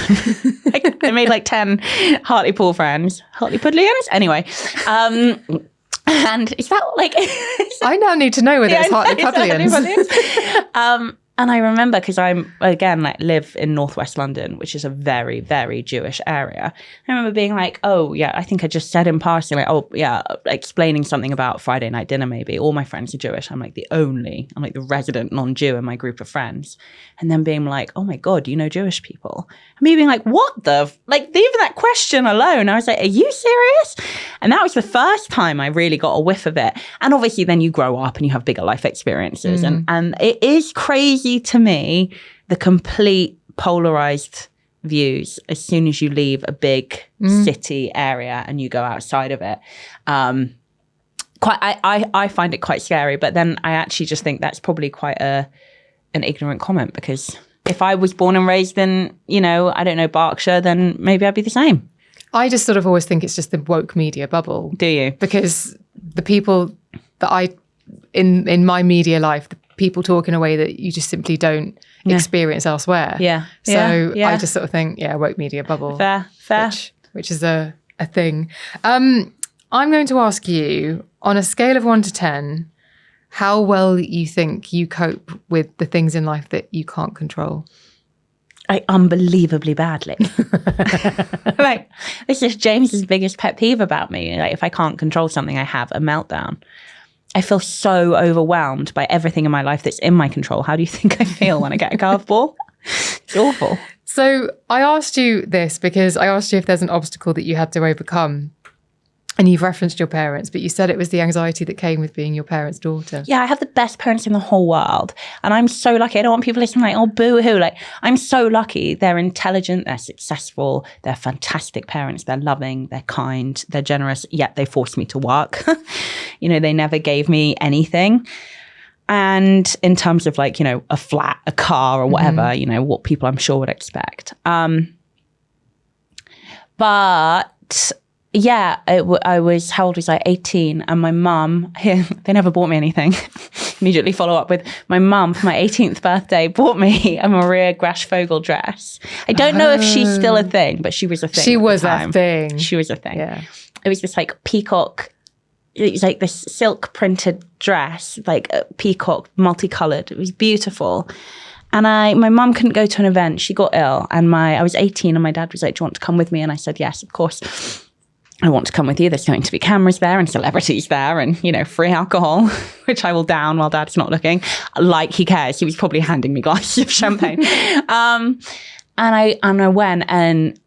I made like 10 Hartlepool friends. Hartlepoolians? Anyway. And is that like... I now need to know whether it's Hartlepoolians. And I remember, because I'm, again, like live in northwest London, which is a very, very Jewish area. I remember being like, oh, yeah, I think I just said in passing, like, oh, yeah, explaining something about Friday night dinner, maybe. All my friends are Jewish. I'm like the resident non-Jew in my group of friends. And then being like, oh my God, you know Jewish people? And me being like, what the? Even that question alone, I was like, are you serious? And that was the first time I really got a whiff of it. And obviously then you grow up and you have bigger life experiences. And it is crazy to me, the complete polarized views as soon as you leave a big city area and you go outside of it. I find it quite scary, but then I actually just think that's probably quite an ignorant comment, because if I was born and raised in, I don't know, Berkshire, then maybe I'd be the same. I just sort of always think it's just the woke media bubble. Do you? Because the people that in my media life, the people talk in a way that you just simply don't experience elsewhere. Yeah. So I just sort of think, woke media bubble. Fair. Which is a thing. I'm going to ask you, on a scale of 1 to 10, how well you think you cope with the things in life that you can't control. Unbelievably badly. Like, this is James's biggest pet peeve about me. Like, if I can't control something, I have a meltdown. I feel so overwhelmed by everything in my life that's in my control. How do you think I feel when I get a curveball? It's awful. So I asked you this because I asked you if there's an obstacle that you had to overcome. And you've referenced your parents, but you said it was the anxiety that came with being your parents' daughter. Yeah, I have the best parents in the whole world. And I'm so lucky. I don't want people listening like, oh, boo-hoo. Like, I'm so lucky. They're intelligent, they're successful, they're fantastic parents, they're loving, they're kind, they're generous, yet they forced me to work. They never gave me anything. And in terms of like, a flat, a car or whatever, what people I'm sure would expect. But... yeah, I was, how old was I? 18. And my mum, they never bought me anything. Immediately follow up with, my mum for my 18th birthday bought me a Maria Graschvogel dress. I don't know if she's still a thing, but she was a thing. She was a thing. She was a thing. Yeah. It was this like peacock, it was like this silk printed dress, like a peacock, multicolored. It was beautiful. And my mum couldn't go to an event. She got ill. And I was 18 and my dad was like, do you want to come with me? And I said, yes, of course. I want to come with you. There's going to be cameras there and celebrities there and, free alcohol, which I will down while Dad's not looking. Like he cares. He was probably handing me glasses of champagne. And I went, and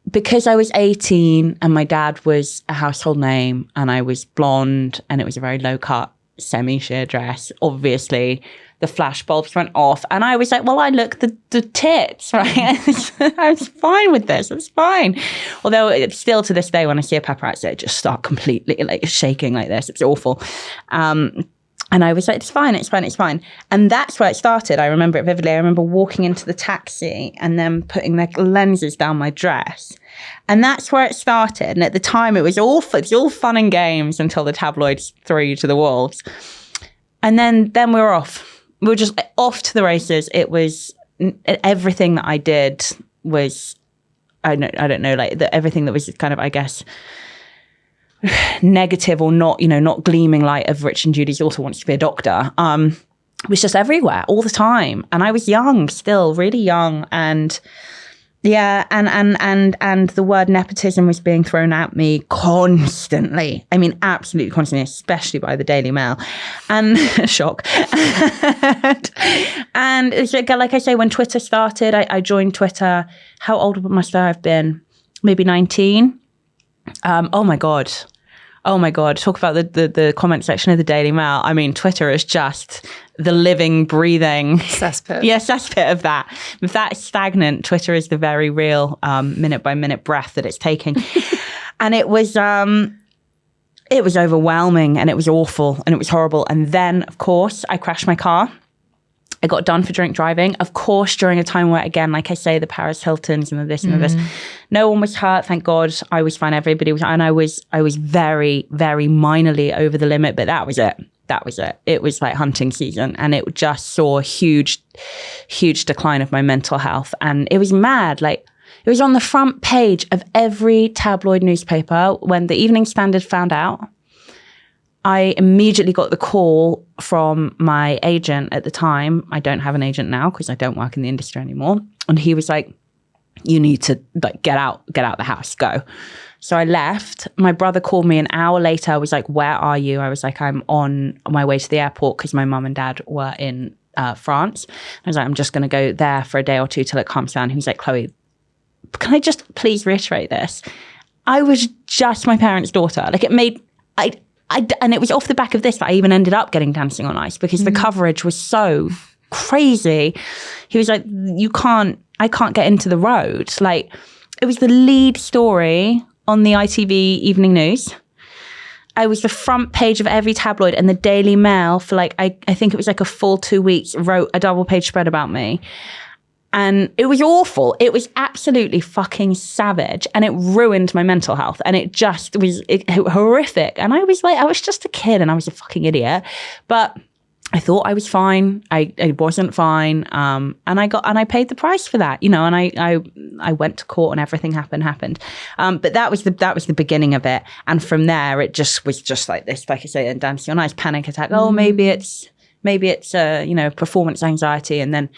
because I was 18 and my dad was a household name and I was blonde and it was a very low cut semi-sheer dress, obviously the flash bulbs went off and I was like, well, I look the tits, right? I was fine with this. It's fine. Although it's still to this day, when I see a paparazzi, I just start completely like shaking like this. It's awful. And I was like, it's fine. And that's where it started. I remember it vividly. I remember walking into the taxi and then putting the lenses down my dress. And that's where it started. And at the time, it was all fun and games until the tabloids throw you to the wolves. And then we were off. We were just off to the races. It was everything that I did was, I don't know, like everything that was kind of, I guess, negative or not, not gleaming light of Rich and Judy's daughter wants to be a doctor, was just everywhere all the time. And I was young still, really young. And yeah, and the word nepotism was being thrown at me constantly. I mean, absolutely constantly, especially by the Daily Mail. And shock. and it's like I say, when Twitter started, I joined Twitter. How old must I have been? Maybe 19. Oh my God. Talk about the comment section of the Daily Mail. I mean, Twitter is just the living, breathing cesspit. Yeah, cesspit of that. If that's stagnant, Twitter is the very real minute by minute breath that it's taking. And it was overwhelming and it was awful and it was horrible. And then, of course, I crashed my car. I got done for drink driving, of course, during a time where, again, like I say, the Paris Hiltons and the this and the this. No one was hurt, thank God. I was fine. Everybody was, and I was very, very minorly over the limit, but that was it. It was like hunting season, and it just saw a huge, huge decline of my mental health. And it was mad. Like, it was on the front page of every tabloid newspaper when the Evening Standard found out. I immediately got the call from my agent at the time. I don't have an agent now because I don't work in the industry anymore. And he was like, you need to like get out the house, go. So I left. My brother called me an hour later. I was like, where are you? I was like, I'm on my way to the airport because my mum and dad were in France. I was like, I'm just going to go there for a day or two till it calms down. He was like, Chloe, can I just please reiterate this? I was just my parents' daughter. Like, it made... and it was off the back of this that I even ended up getting Dancing on Ice because the coverage was so crazy. He was like, I can't get into the road. Like, it was the lead story on the ITV Evening News. I was the front page of every tabloid, and the Daily Mail for like, I think it was like a full 2 weeks, wrote a double page spread about me. And it was awful. It was absolutely fucking savage. And it ruined my mental health. And it just was horrific. And I was like, I was just a kid and I was a fucking idiot. But I thought I was fine. I wasn't fine. And I paid the price for that, you know, and I went to court and everything happened. But that was the beginning of it. And from there, it just was just like this, like I say, and dancing on ice, panic attack. Oh, maybe it's you know, performance anxiety, and then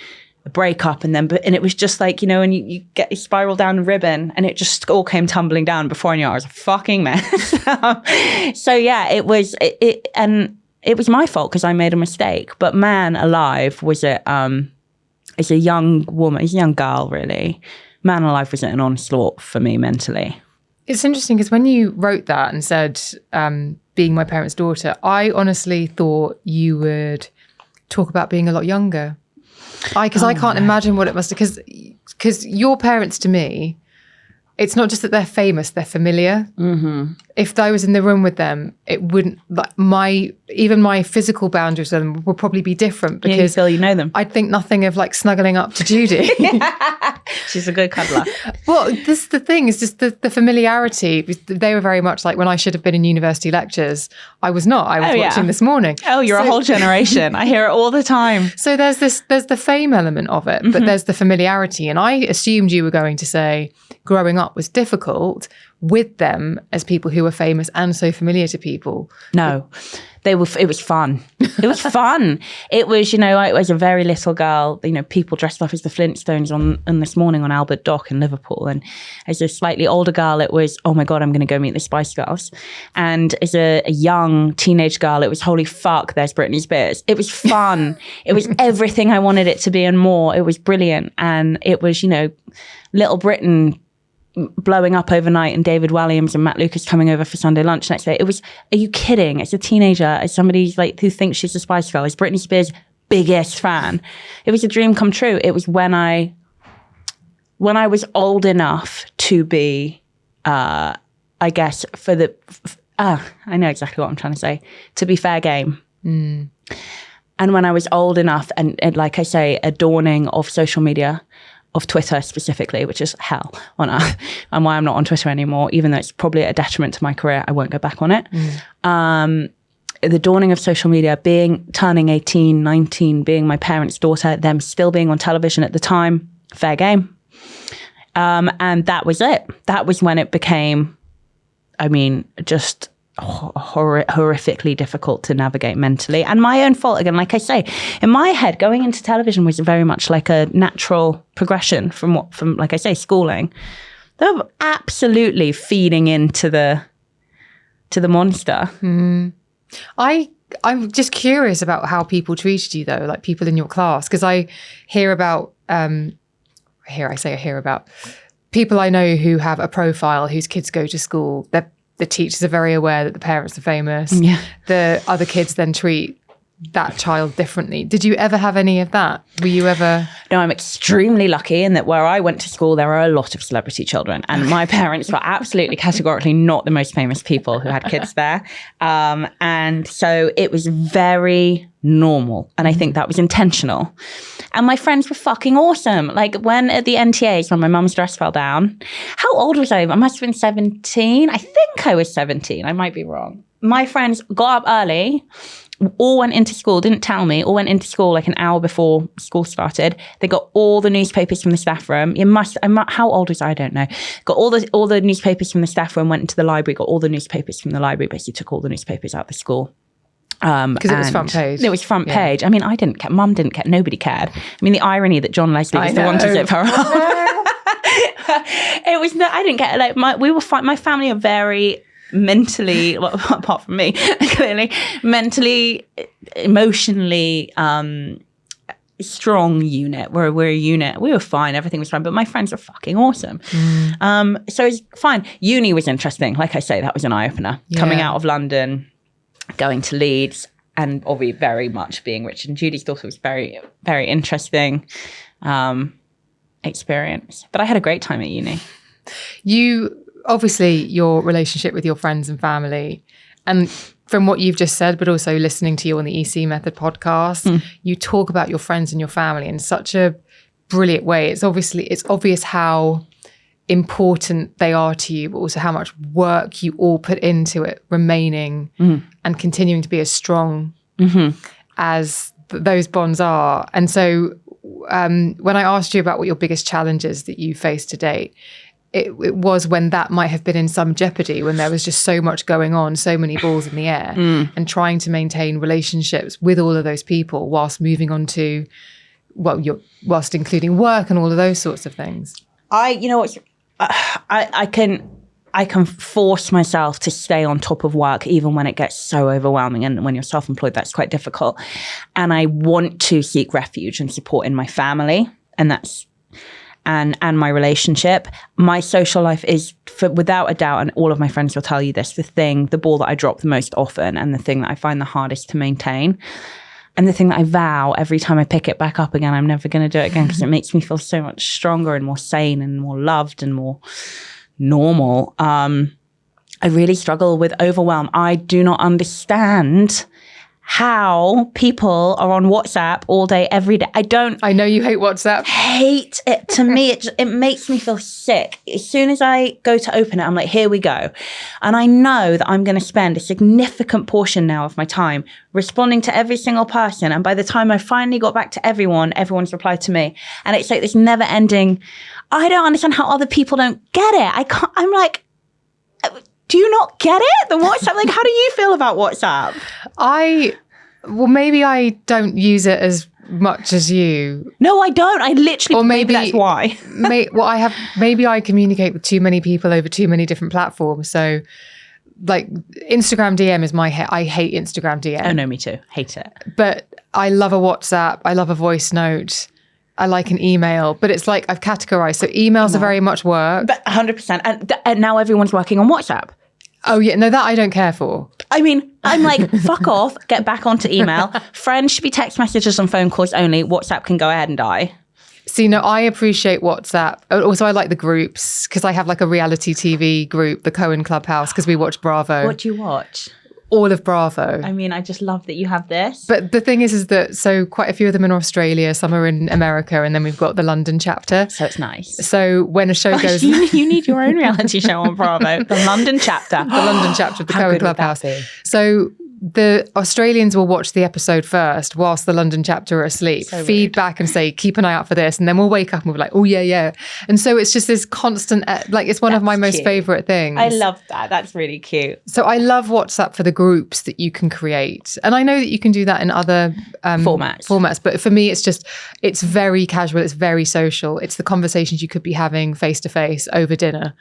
a breakup, and it was just like, you know, and you spiral down a ribbon, and it just all came tumbling down. Before I knew it, I was a fucking mess. So yeah, it was my fault because I made a mistake. But man alive, was it as a young woman, as a young girl, really, man alive, was it an onslaught for me mentally. It's interesting because when you wrote that and said, being my parents' daughter, I honestly thought you would talk about being a lot younger. I can't imagine what it must have, because your parents, to me, it's not just that they're famous, they're familiar. Mm-hmm. If I was in the room with them, it wouldn't, like even my physical boundaries with them would probably be different, because you know them. I'd think nothing of like snuggling up to Judy. She's a good cuddler. Well, this the thing is just the familiarity. They were very much like when I should have been in university lectures, I was not. I was watching This Morning. Oh, you're a whole generation. I hear it all the time. So there's the fame element of it, but there's the familiarity. And I assumed you were going to say growing up was difficult with them as people who were famous and so familiar to people. No, it was fun. It was fun. It was, you know, I was a very little girl, you know, people dressed up as the Flintstones on This Morning on Albert Dock in Liverpool. And as a slightly older girl, it was, oh my God, I'm going to go meet the Spice Girls. And as a young teenage girl, it was, holy fuck, there's Britney Spears. It was fun. It was everything I wanted it to be and more. It was brilliant. And it was, you know, Little Britain blowing up overnight, and David Walliams and Matt Lucas coming over for Sunday lunch next day. It was, are you kidding? As a teenager, as somebody like who thinks she's a Spice Girl, is Britney Spears' biggest fan. It was a dream come true. It was when I was old enough to be, I guess, I know exactly what I'm trying to say, to be fair game. Mm. And when I was old enough and like I say, a dawning of social media, of Twitter specifically, which is hell on earth, and why I'm not on Twitter anymore, even though it's probably a detriment to my career. I won't go back on it. The dawning of social media, turning 18, 19, being my parents' daughter, them still being on television at the time, fair game. And that was it. That was when it became, I mean, just horrifically difficult to navigate mentally, and my own fault again. Like I say, in my head, going into television was very much like a natural progression from like I say, schooling. They were absolutely feeding into the monster. Mm. I'm just curious about how people treated you though, like people in your class, because I hear about people I know who have a profile whose kids go to school. The teachers are very aware that the parents are famous. Yeah. The other kids then treat that child differently. Did you ever have any of that? Were you ever? No, I'm extremely lucky in that where I went to school, there are a lot of celebrity children. And my parents were absolutely categorically not the most famous people who had kids there. And so it was very normal. And I think that was intentional. And my friends were fucking awesome. Like when at the NTAs, when my mum's dress fell down, how old was I? I must have been 17. I think I was 17. I might be wrong. My friends got up early, all went into school, didn't tell me, all went into school like an hour before school started. They got all the newspapers from the staff room. How old was I? I don't know. Got all the newspapers from the staff room, went into the library, got all the newspapers from the library, basically took all the newspapers out of the school. Because it was front page. It was front page. I mean, I didn't care. Mum didn't care. Nobody cared. I mean, the irony that John Leslie was the one to zip her up. It was no, I didn't care. Like we were fine. My family are very mentally, well, apart from me, clearly, mentally, emotionally strong unit. We're a unit. We were fine. Everything was fine. But my friends are fucking awesome. So it's fine. Uni was interesting. Like I say, that was an eye opener. Yeah. Coming out of London, going to Leeds, and obviously very much being Richard and Judy's daughter was very, very interesting experience. But I had a great time at uni. Obviously, your relationship with your friends and family, and from what you've just said, but also listening to you on the EC Method podcast, you talk about your friends and your family in such a brilliant way. It's obvious how important they are to you, but also how much work you all put into it, remaining and continuing to be as strong as those bonds are. And so when I asked you about what your biggest challenges that you faced to date, it was when that might have been in some jeopardy, when there was just so much going on, so many balls in the air, and trying to maintain relationships with all of those people whilst moving on to, whilst including work and all of those sorts of things. I can force myself to stay on top of work even when it gets so overwhelming, and when you're self-employed, that's quite difficult. And I want to seek refuge and support in my family, and that's and my relationship. My social life is, without a doubt, and all of my friends will tell you this, the ball that I drop the most often, and the thing that I find the hardest to maintain. And the thing that I vow every time I pick it back up again, I'm never going to do it again, because it makes me feel so much stronger and more sane and more loved and more normal. I really struggle with overwhelm. I do not understand how people are on WhatsApp all day, every day. I know you hate WhatsApp. Hate it. To me, it makes me feel sick. As soon as I go to open it, I'm like, here we go. And I know that I'm going to spend a significant portion now of my time responding to every single person. And by the time I finally got back to everyone's replied to me. And it's like this never ending. I don't understand how other people don't get it. I'm like, do you not get it? The WhatsApp, like, how do you feel about WhatsApp? Maybe I don't use it as much as you. No, I don't. I literally, or maybe that's why. Maybe I communicate with too many people over too many different platforms. So like Instagram DM is I hate Instagram DM. Oh no, me too. Hate it. But I love a WhatsApp. I love a voice note. I like an email, but it's like I've categorized. So emails are very much work. But 100%. And now everyone's working on WhatsApp. Oh yeah, no, that I don't care for. I mean, I'm like, fuck off, get back onto email. Friends should be text messages and phone calls only. WhatsApp can go ahead and die. See, no, I appreciate WhatsApp. Also, I like the groups, because I have like a reality TV group, the Cohen Clubhouse, because we watch Bravo. What do you watch? All of Bravo. I mean, I just love that you have this. But the thing is that, so quite a few of them in Australia, some are in America, and then we've got the London chapter. So it's nice. So when a show goes... You need your own reality show on Bravo. The London chapter. The London chapter of the Cohen Clubhouse. So the Australians will watch the episode first whilst the London chapter are asleep, feed back and say, keep an eye out for this. And then we'll wake up and we'll be like, oh yeah. And so it's just this constant, like, it's one of my most favorite things. I love that. That's really cute. So I love WhatsApp for the groups that you can create. And I know that you can do that in other formats. But for me, it's very casual. It's very social. It's the conversations you could be having face to face over dinner.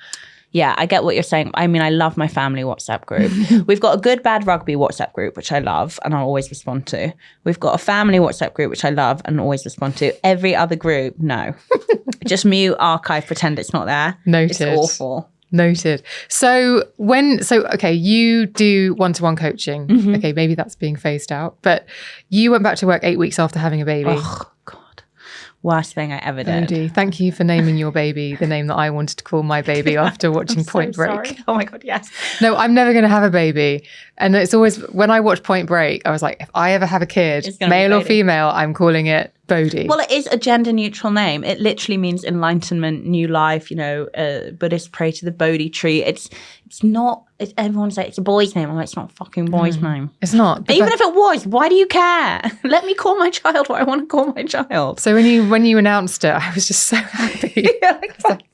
Yeah, I get what you're saying. I mean, I love my family WhatsApp group. We've got a good, bad rugby WhatsApp group, which I love and I'll always respond to. We've got a family WhatsApp group, which I love and always respond to. Every other group, no. Just mute, archive, pretend it's not there. Noted. It's awful. Noted. So okay, you do one-to-one coaching. Mm-hmm. Okay, maybe that's being phased out. But you went back to work 8 weeks after having a baby. Oh, God. Worst thing I ever did. Bodhi, thank you for naming your baby the name that I wanted to call my baby after watching Point Break. Sorry. Oh my God, yes. No, I'm never going to have a baby. And it's always, when I watch Point Break, I was like, if I ever have a kid, male or female, I'm calling it Bodhi. Well, it is a gender neutral name. It literally means enlightenment, new life, Buddhists pray to the Bodhi tree. It's not, everyone's like, it's a boy's name. I'm like, it's not a fucking boy's name. It's not. Even if it was, why do you care? Let me call my child what I want to call my child. So when you announced it, I was just so happy.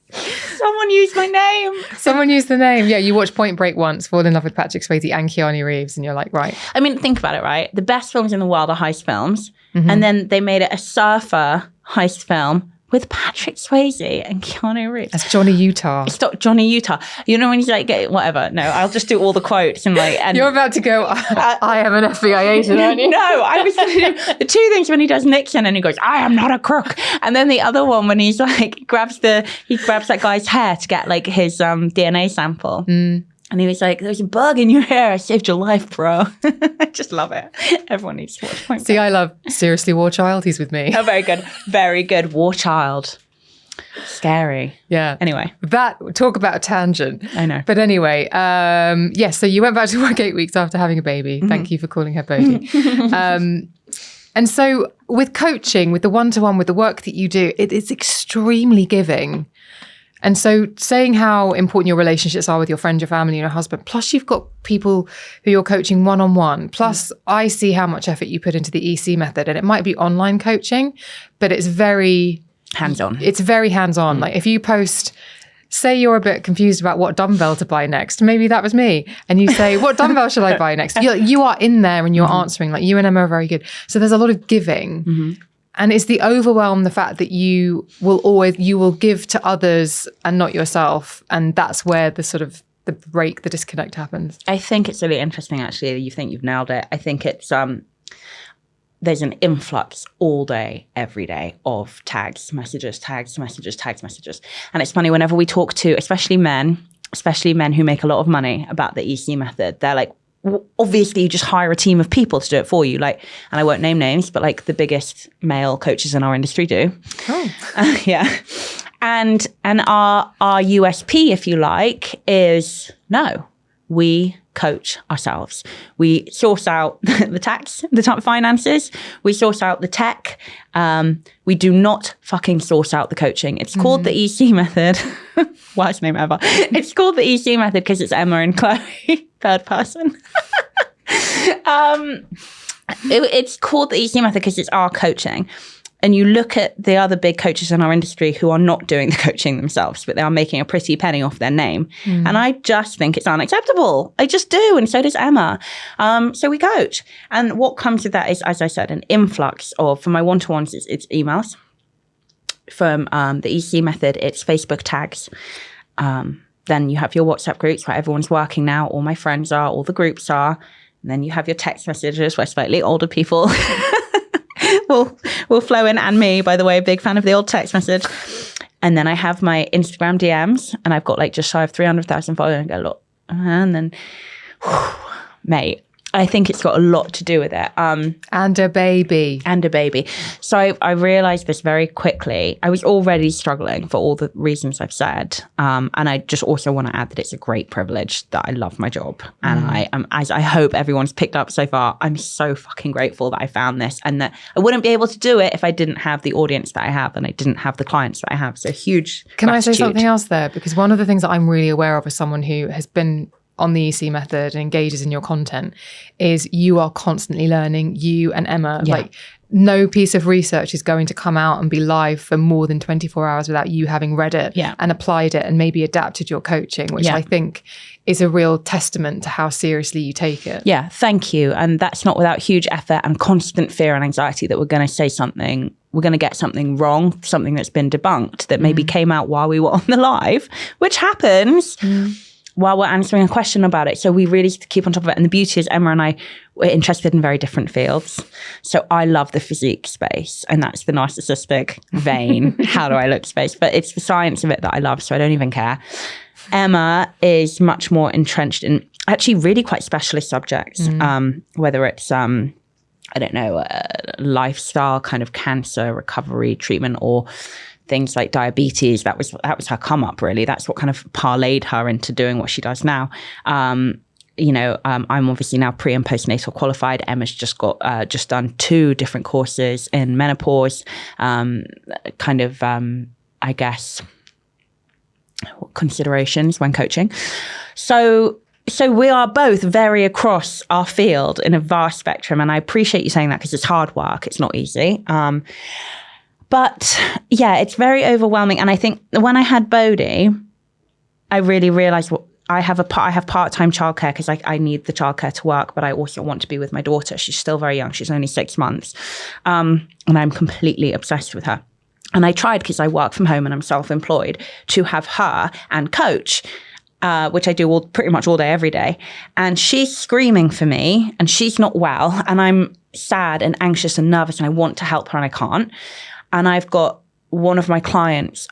Someone used my name. Someone used the name. Yeah, you watch Point Break once, fall in love with Patrick Swayze and Keanu Reeves, and you're like, right. I mean, think about it, right? The best films in the world are heist films. Mm-hmm. And then they made it a surfer heist film with Patrick Swayze and Keanu Reeves. That's Johnny Utah. Stop, Johnny Utah. You know when he's like, whatever. No, I'll just do all the quotes and like. And you're about to go, I am an FBI agent, aren't you? No, I was going to do the two things when he does Nixon and he goes, I am not a crook. And then the other one when he's like, he grabs that guy's hair to get like his DNA sample. Mm. And he was like, there's a bug in your hair. I saved your life, bro. I just love it. Everyone needs to watch Point Break. See, I love Seriously War Child. He's with me. Oh, very good. Very good. War Child. Scary. Yeah. Anyway. Talk about a tangent. I know. But anyway, yes, so you went back to work 8 weeks after having a baby. Mm-hmm. Thank you for calling her Bodhi. And so with coaching, with the one-to-one, with the work that you do, it is extremely giving. And so saying how important your relationships are with your friends, your family, and your husband, plus you've got people who you're coaching one-on-one, plus I see how much effort you put into the EC method, and it might be online coaching, but it's very hands-on. It's very hands-on. Like if you post, say you're a bit confused about what dumbbell to buy next, maybe that was me, and you say, what dumbbell should I buy next? You are in there and you're answering, like you and Emma are very good. So there's a lot of giving. And it's the overwhelm, the fact that you will give to others and not yourself. And that's where the sort of the disconnect happens. I think it's really interesting, actually. You think you've nailed it. I think it's, there's an influx all day, every day of tags, messages. And it's funny, whenever we talk to, especially men who make a lot of money about the EC method, they're like, obviously you just hire a team of people to do it for you, like, and I won't name names, but like the biggest male coaches in our industry do. Yeah. And our USP, if you like, is no, we coach ourselves. We source out the tax, the finances. We source out the tech. We do not fucking source out the coaching. It's called the EC method. Worst name ever. It's called the EC method because it's Emma and Chloe, third person. It's called the EC method because it's our coaching. And you look at the other big coaches in our industry who are not doing the coaching themselves, but they are making a pretty penny off their name. And I just think it's unacceptable. I just do. And so does Emma. So we coach. And what comes with that is, as I said, an influx of, for my one-to-ones, it's emails. From the EC method, it's Facebook tags. Then you have your WhatsApp groups where everyone's working now. All my friends are, all the groups are. And then you have your text messages where slightly older people will flow in, and me, by the way, big fan of the old text message. And then I have my Instagram DMs, and I've got like just shy of 300,000 followers. And go, look, and then, mate, I think it's got a lot to do with it. And a baby. So I realized this very quickly. I was already struggling for all the reasons I've said. And I just also want to add that it's a great privilege that I love my job. And I am, as I hope everyone's picked up so far, I'm so fucking grateful that I found this, and that I wouldn't be able to do it if I didn't have the audience that I have and I didn't have the clients that I have. So huge Can gratitude. I say something else there? Because one of the things that I'm really aware of as someone who has been on the EC method and engages in your content is you are constantly learning, you and Emma. Like no piece of research is going to come out and be live for more than 24 hours without you having read it and applied it and maybe adapted your coaching, which I think is a real testament to how seriously you take it. Yeah, thank you. And that's not without huge effort and constant fear and anxiety that we're going to say something, we're going to get something wrong, something that's been debunked that maybe came out while we were on the live, which happens. While we're answering a question about it. So we really keep on top of it. And the beauty is Emma and I were interested in very different fields. So I love the physique space, and that's the narcissistic vein, how do I look space. But it's the science of it that I love, so I don't even care. Emma is much more entrenched in actually really quite specialist subjects, whether it's, I don't know, lifestyle kind of cancer recovery treatment, or things like diabetes. That was her come up, really. That's what kind of parlayed her into doing what she does now. I'm obviously now pre and postnatal qualified. Emma's just done 2 different courses in menopause, I guess, considerations when coaching. So we are both very across our field in a vast spectrum. And I appreciate you saying that because it's hard work. It's not easy. But yeah, it's very overwhelming. And I think when I had Bodhi, I really realized I have part-time childcare because I need the childcare to work, but I also want to be with my daughter. She's still very young. She's only 6 months. And I'm completely obsessed with her. And I tried, because I work from home and I'm self-employed, to have her and coach, which I do pretty much all day, every day. And she's screaming for me and she's not well. And I'm sad and anxious and nervous and I want to help her and I can't. And I've got one of my clients,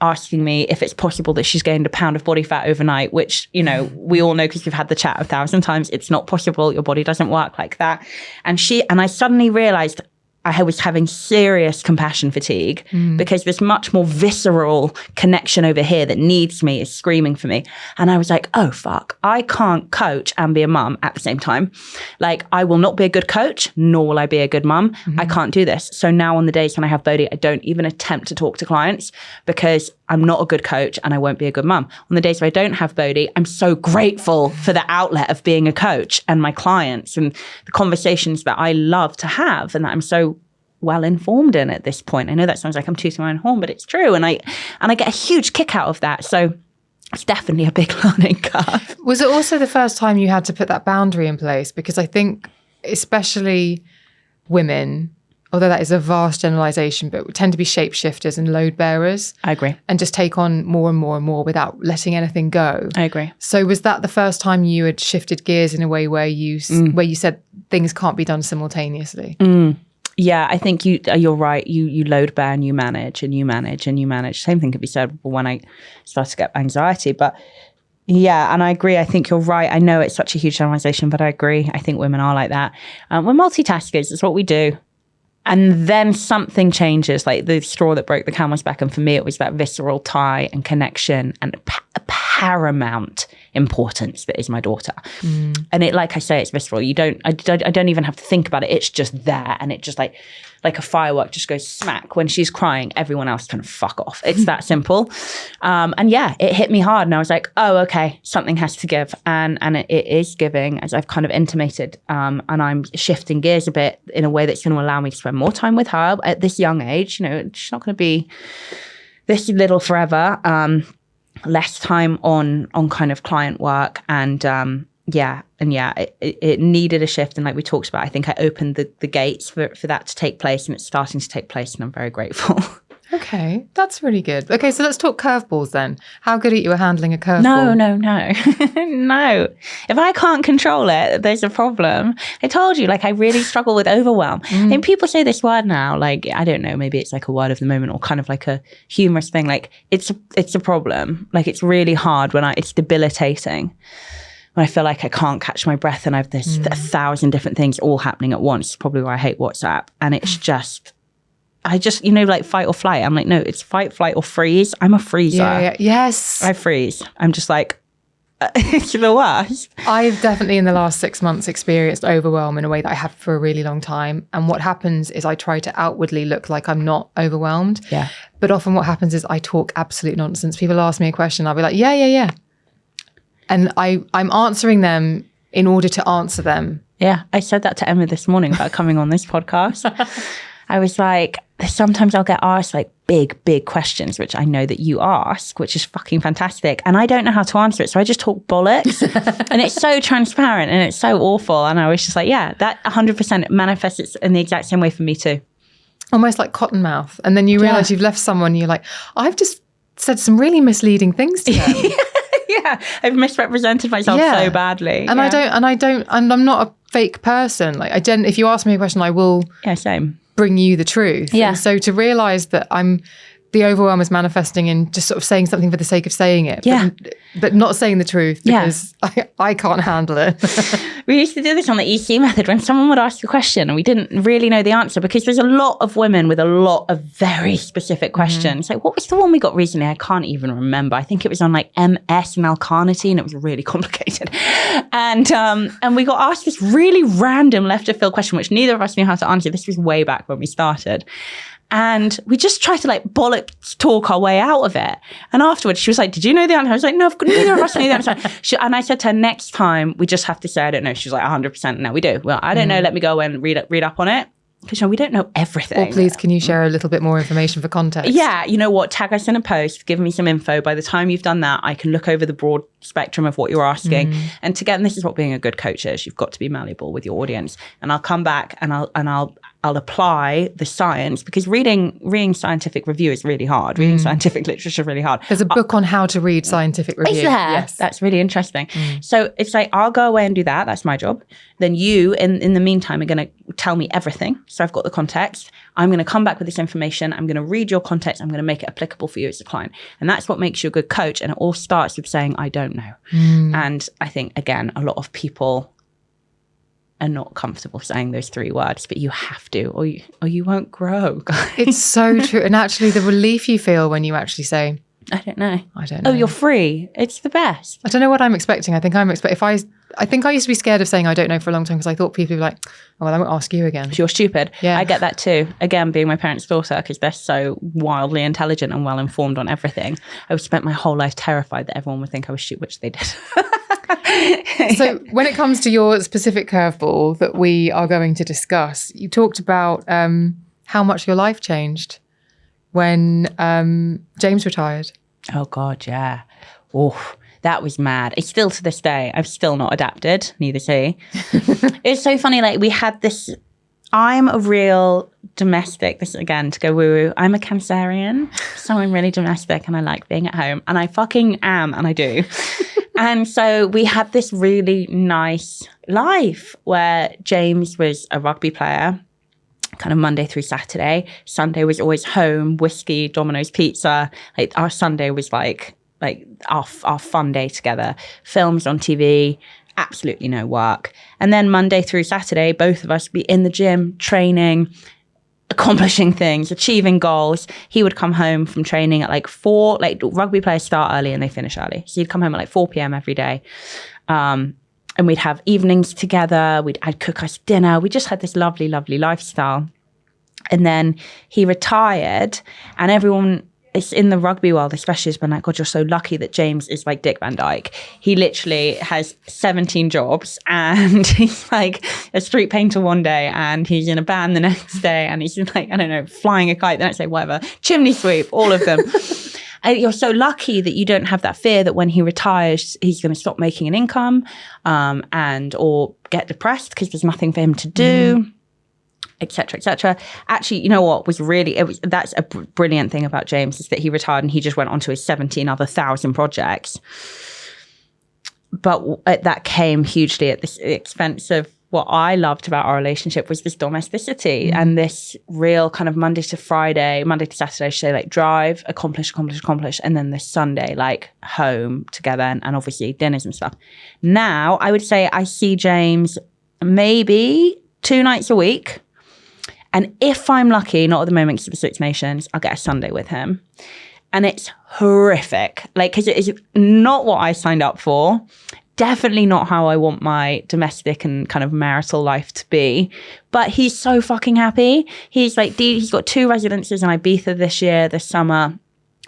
asking me if it's possible that she's gained a pound of body fat overnight, which, we all know because we've had the chat 1,000 times. It's not possible. Your body doesn't work like that. And I suddenly realized I was having serious compassion fatigue because this much more visceral connection over here that needs me is screaming for me. And I was like, oh, fuck, I can't coach and be a mum at the same time. Like, I will not be a good coach, nor will I be a good mum. I can't do this. So now on the days when I have Bodhi, I don't even attempt to talk to clients because I'm not a good coach and I won't be a good mum. On the days where I don't have Bodhi, I'm so grateful for the outlet of being a coach and my clients and the conversations that I love to have and that I'm so well informed in at this point. I know that sounds like I'm tooting my own horn, but it's true. And I get a huge kick out of that. So it's definitely a big learning curve. Was it also the first time you had to put that boundary in place? Because I think especially women, although that is a vast generalization, but tend to be shapeshifters and load bearers. I agree. And just take on more and more and more without letting anything go. I agree. So was that the first time you had shifted gears in a way where you said things can't be done simultaneously? Yeah, I think you're right. You load bear and you manage and you manage and you manage. Same thing could be said when I started to get anxiety. But yeah, and I agree. I think you're right. I know it's such a huge generalization, but I agree. I think women are like that. We're multitaskers. It's what we do. And then something changes, like the straw that broke the camel's back. And for me, it was that visceral tie and connection and paramount importance that is my daughter. And it, like I say, it's visceral. I don't even have to think about it. It's just there. And it just like a firework just goes smack. When she's crying, everyone else can fuck off. It's that simple. And yeah, it hit me hard. And I was like, oh, okay, something has to give. And it is giving, as I've kind of intimated. And I'm shifting gears a bit in a way that's going to allow me to spend more time with her at this young age. You know, she's not going to be this little forever. Less time on kind of client work. And it needed a shift. And like we talked about, I think I opened the gates for that to take place, and it's starting to take place, and I'm very grateful. Okay, that's really good. Okay, so let's talk curveballs then. How good are you at handling a curveball? No. No. If I can't control it, there's a problem. I told you, like, I really struggle with overwhelm. I think people say this word now, like, I don't know, maybe it's like a word of the moment or kind of like a humorous thing. Like, it's a problem. Like, it's really hard it's debilitating. When I feel like I can't catch my breath and I have this 1,000 different things all happening at once. It's probably why I hate WhatsApp. And it's just... like fight or flight. I'm like, no, it's fight, flight, or freeze. I'm a freezer. Yeah. Yes. I freeze. I'm just like, it's the worst. I've definitely in the last 6 months experienced overwhelm in a way that I have for a really long time. And what happens is I try to outwardly look like I'm not overwhelmed. Yeah. But often what happens is I talk absolute nonsense. People ask me a question. I'll be like, yeah. And I'm answering them in order to answer them. Yeah. I said that to Emma this morning about coming on this podcast. I was like, sometimes I'll get asked like big questions, which I know that you ask, which is fucking fantastic. And I don't know how to answer it. So I just talk bollocks and it's so transparent and it's so awful. And I was just like, yeah, that 100% manifests in the exact same way for me too. Almost like cotton mouth. And then you realize you've left someone, you're like, I've just said some really misleading things to them. Yeah, I've misrepresented myself so badly. And I'm not a fake person. Like if you ask me a question, I will same. Bring you the truth. Yeah. And so to realize that the overwhelm is manifesting in just sort of saying something for the sake of saying it. Yeah. But not saying the truth because I can't handle it. We used to do this on the EC method when someone would ask a question and we didn't really know the answer because there's a lot of women with a lot of very specific questions. Like, what was the one we got recently? I can't even remember. I think it was on like MS and L-carnitine. It was really complicated. And we got asked this really random left of field question, which neither of us knew how to answer. This was way back when we started. And we just tried to like bollocks talk our way out of it. And afterwards she was like, did you know the answer? I was like, no, neither of us knew the answer. And I said to her, next time we just have to say, I don't know. She was like, 100%. No, we do. Well, I don't know. Let me go and read up on it. Because we don't know everything. Or please, can you share a little bit more information for context? Yeah, you know what? Tag us in a post, give me some info. By the time you've done that, I can look over the broad spectrum of what you're asking. And together, this is what being a good coach is. You've got to be malleable with your audience. And I'll come back and I'll apply the science because reading scientific review is really hard. Reading scientific literature is really hard. There's a book on how to read scientific review. Is there? Yes. That's really interesting. So it's like, I'll go away and do that. That's my job. Then you, in the meantime, are going to tell me everything. So I've got the context. I'm going to come back with this information. I'm going to read your context. I'm going to make it applicable for you as a client. And that's what makes you a good coach. And it all starts with saying, I don't know. And I think, again, a lot of people are not comfortable saying those 3 words, but you have to, or you won't grow, guys. It's so true. And actually the relief you feel when you actually say, I don't know. Oh, you're free. It's the best. I don't know what I'm expecting. I think I used to be scared of saying I don't know for a long time because I thought people would be like, oh, well, I won't ask you again. You're stupid. Yeah. I get that too. Again, being my parents' daughter, because they're so wildly intelligent and well informed on everything. I spent my whole life terrified that everyone would think I was stupid, which they did. So when it comes to your specific curveball that we are going to discuss, you talked about how much your life changed when James retired. Oh God, yeah. Oh, that was mad. It's still to this day, I've still not adapted, neither is he. It's so funny, like we had this, I'm a real domestic, this again to go woo-woo, I'm a Cancerian, so I'm really domestic and I like being at home, and I fucking am, and I do. And so we had this really nice life where James was a rugby player, kind of Monday through Saturday. Sunday was always home, whiskey, Domino's pizza. Like our Sunday was like our fun day together. Films on TV, absolutely no work. And then Monday through Saturday, both of us would be in the gym, training, accomplishing things, achieving goals. He would come home from training at like 4, like rugby players start early and they finish early. So he'd come home at like 4 p.m. every day. And we'd have evenings together. I'd cook us dinner. We just had this lovely, lovely lifestyle. And then he retired, and everyone, it's in the rugby world especially, has been like, God, you're so lucky that James is like Dick Van Dyke. He literally has 17 jobs, and he's like a street painter one day, and he's in a band the next day, and he's like, I don't know, flying a kite the next day, whatever, chimney sweep, all of them. And you're so lucky that you don't have that fear that when he retires, he's going to stop making an income or get depressed because there's nothing for him to do, et cetera, et cetera. Actually, you know what that's a brilliant thing about James, is that he retired and he just went on to his 17 other 1,000 projects. But that came hugely at the expense of what I loved about our relationship, was this domesticity and this real kind of Monday to Saturday, I should say, like drive, accomplish. And then this Sunday, like home together and obviously dinners and stuff. Now, I would say I see James maybe 2 nights a week. And if I'm lucky, not at the moment because of the Six Nations, I'll get a Sunday with him. And it's horrific. Like, because it is not what I signed up for. Definitely not how I want my domestic and kind of marital life to be. But he's so fucking happy. He's got 2 residences in Ibiza this summer.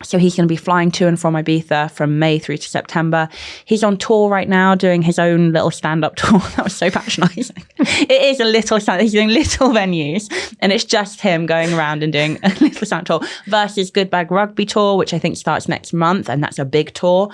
So he's going to be flying to and from Ibiza from May through to September. He's on tour right now doing his own little stand-up tour. That was so patronising. It is a little stand-up. He's doing little venues, and it's just him going around and doing a little stand-up tour versus Good Bag Rugby Tour, which I think starts next month, and that's a big tour.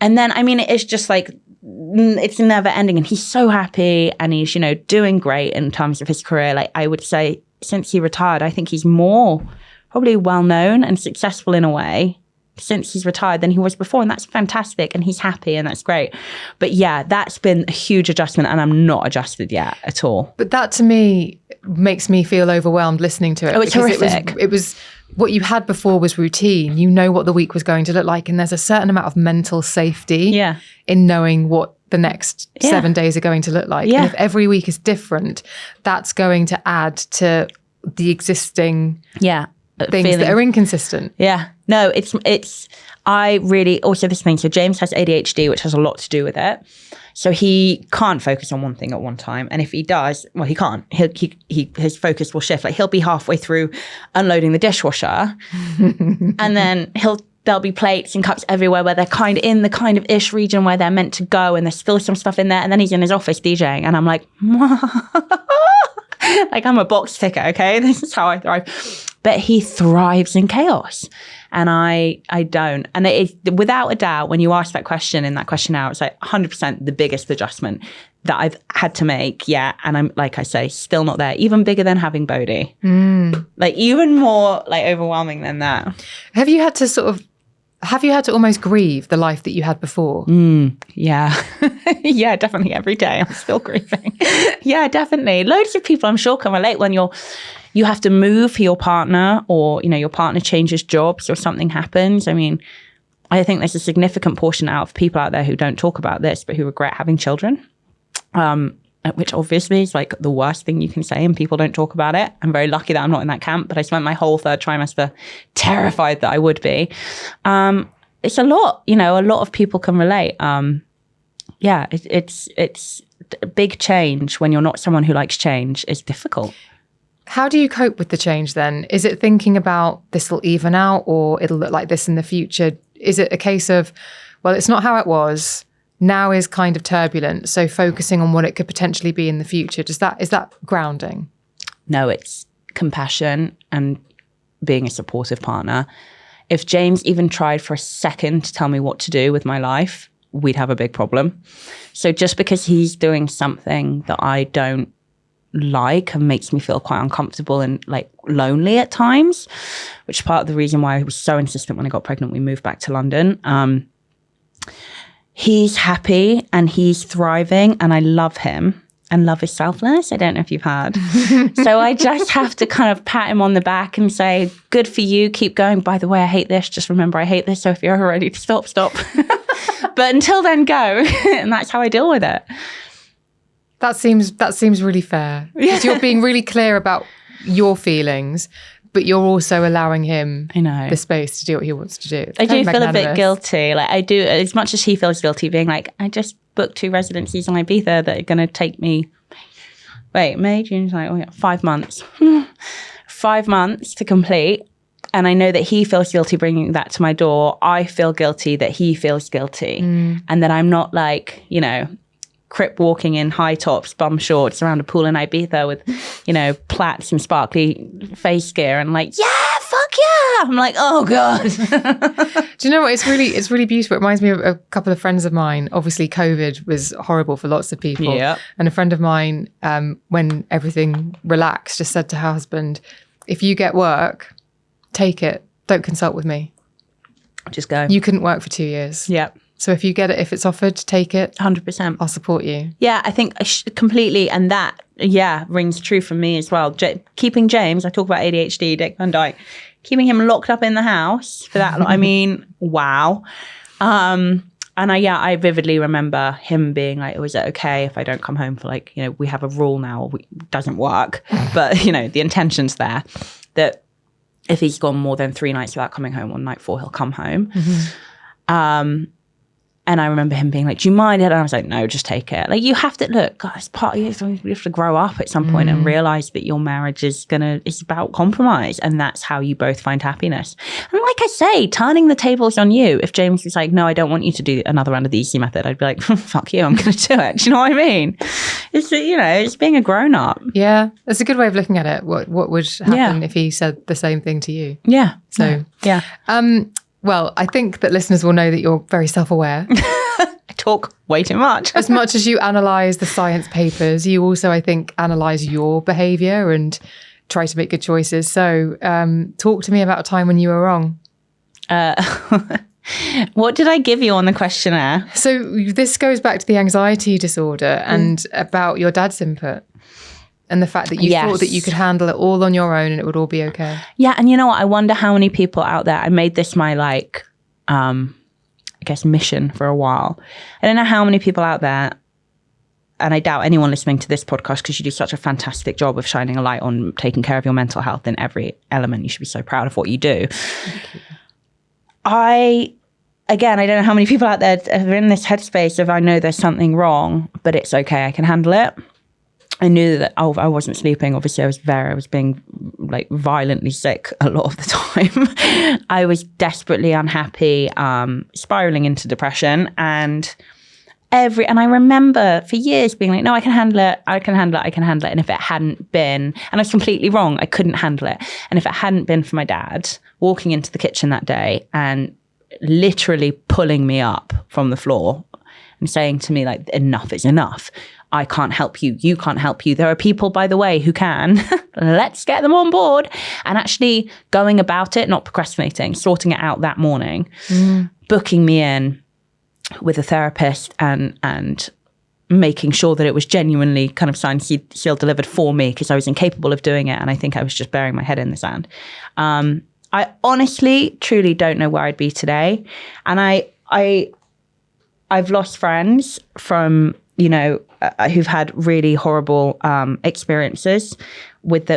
And then, I mean, it is just like, it's never ending, and he's so happy, and he's, you know, doing great in terms of his career. Like, I would say since he retired, I think he's more probably well known and successful in a way since he's retired than he was before, and that's fantastic, and he's happy, and that's great. But yeah, that's been a huge adjustment, and I'm not adjusted yet at all. But that to me makes me feel overwhelmed listening to it. Oh, it's horrific. It was what you had before was routine. You know what the week was going to look like, and there's a certain amount of mental safety in knowing what the next 7 days are going to look like. And if every week is different, that's going to add to the existing things that are inconsistent. Yeah. No, I really, also this thing, so James has ADHD, which has a lot to do with it. So he can't focus on one thing at one time. And if he does, well, he can't. His focus will shift. Like, he'll be halfway through unloading the dishwasher and then there'll be plates and cups everywhere where they're kind of in the kind of ish region where they're meant to go, and there's still some stuff in there. And then he's in his office DJing, and I'm like, like, I'm a box ticker, okay? This is how I thrive. But he thrives in chaos, and I don't. And it is, without a doubt, when you ask that question in that question now, it's like 100% the biggest adjustment that I've had to make. Yeah. And I'm, like I say, still not there. Even bigger than having Bodhi. Like, even more like overwhelming than that. Have you had to almost grieve the life that you had before? Yeah. Yeah, definitely every day. I'm still grieving. Yeah, definitely. Loads of people, I'm sure, can relate when you have to move for your partner, or, you know, your partner changes jobs or something happens. I mean, I think there's a significant portion of people out there who don't talk about this, but who regret having children. which obviously is like the worst thing you can say and people don't talk about it. I'm very lucky that I'm not in that camp, but I spent my whole third trimester terrified that I would be. It's a lot, a lot of people can relate. It's a big change when you're not someone who likes change is difficult. How do you cope with the change then? Is it thinking about this will even out or it'll look like this in the future? Is it a case of, well, it's not how it was, now is kind of turbulent, so focusing on what it could potentially be in the future? Is that grounding? No, it's compassion and being a supportive partner. If James even tried for a second to tell me what to do with my life, we'd have a big problem. So just because he's doing something that I don't like and makes me feel quite uncomfortable and like lonely at times, which is part of the reason why I was so insistent when I got pregnant, we moved back to London. He's happy and he's thriving and I love him. And love is selfless. I don't know if you've heard. So I just have to kind of pat him on the back and say, good for you. Keep going. By the way, I hate this. Just remember, I hate this. So if you're ever ready to stop. But until then, go. And that's how I deal with it. That seems really fair. Because you're being really clear about your feelings, but you're also allowing him the space to do what he wants to do. I do feel a bit guilty. Like I do, as much as he feels guilty, being like, I just booked 2 residencies in Ibiza that are going to take me, May, June, like 5 months. 5 months to complete. And I know that he feels guilty bringing that to my door. I feel guilty that he feels guilty. And that I'm not like, crip walking in high tops, bum shorts around a pool in Ibiza with, plaits and sparkly face gear and like, yeah, fuck yeah. I'm like, oh God. Do you know what? It's really beautiful. It reminds me of a couple of friends of mine. Obviously, COVID was horrible for lots of people. Yep. And a friend of mine, when everything relaxed, just said to her husband, if you get work, take it. Don't consult with me. Just go. You couldn't work for 2 years. Yep. So if you get it, if it's offered, take it. 100%. I'll support you. Yeah, I think completely. And that, rings true for me as well. Keeping James, I talk about ADHD, Dick Van Dyke, keeping him locked up in the house for that. I mean, wow. And I vividly remember him being like, is it okay if I don't come home for we have a rule now, it doesn't work. But, the intention's there that if he's gone more than 3 nights without coming home, on night 4, he'll come home. And I remember him being like, do you mind it? And I was like, no, just take it. Like, you have to, look, guys, part of you have to grow up at some point and realize that your marriage is about compromise. And that's how you both find happiness. And like I say, turning the tables on you. If James was like, no, I don't want you to do another round of the easy method, I'd be like, fuck you, I'm going to do it. Do you know what I mean? It's, it's being a grown up. Yeah. That's a good way of looking at it. What would happen if he said the same thing to you? Yeah. So, yeah. Well, I think that listeners will know that you're very self-aware. I talk way too much. As much as you analyse the science papers, you also, I think, analyse your behaviour and try to make good choices. So talk to me about a time when you were wrong. What did I give you on the questionnaire? So this goes back to the anxiety disorder and about your dad's input. And the fact that you thought that you could handle it all on your own and it would all be okay. Yeah. And you know what? I wonder how many people out there, I made this my mission for a while. I don't know how many people out there, and I doubt anyone listening to this podcast, because you do such a fantastic job of shining a light on taking care of your mental health in every element. You should be so proud of what you do. Thank you. I don't know how many people out there are in this headspace of, I know there's something wrong, but it's okay. I can handle it. I knew that I wasn't sleeping. Obviously, I was being like violently sick a lot of the time. I was desperately unhappy, spiraling into depression. And I remember for years being like, no, I can handle it. I can handle it. I can handle it. And if it hadn't been, and I was completely wrong, I couldn't handle it. And if it hadn't been for my dad walking into the kitchen that day and literally pulling me up from the floor and saying to me like, enough is enough. I can't help you. You can't help you. There are people, by the way, who can. Let's get them on board. And actually going about it, not procrastinating, sorting it out that morning, booking me in with a therapist and making sure that it was genuinely kind of signed, sealed, delivered for me, because I was incapable of doing it. And I think I was just burying my head in the sand. I honestly, truly don't know where I'd be today. And I've lost friends from who've had really horrible experiences with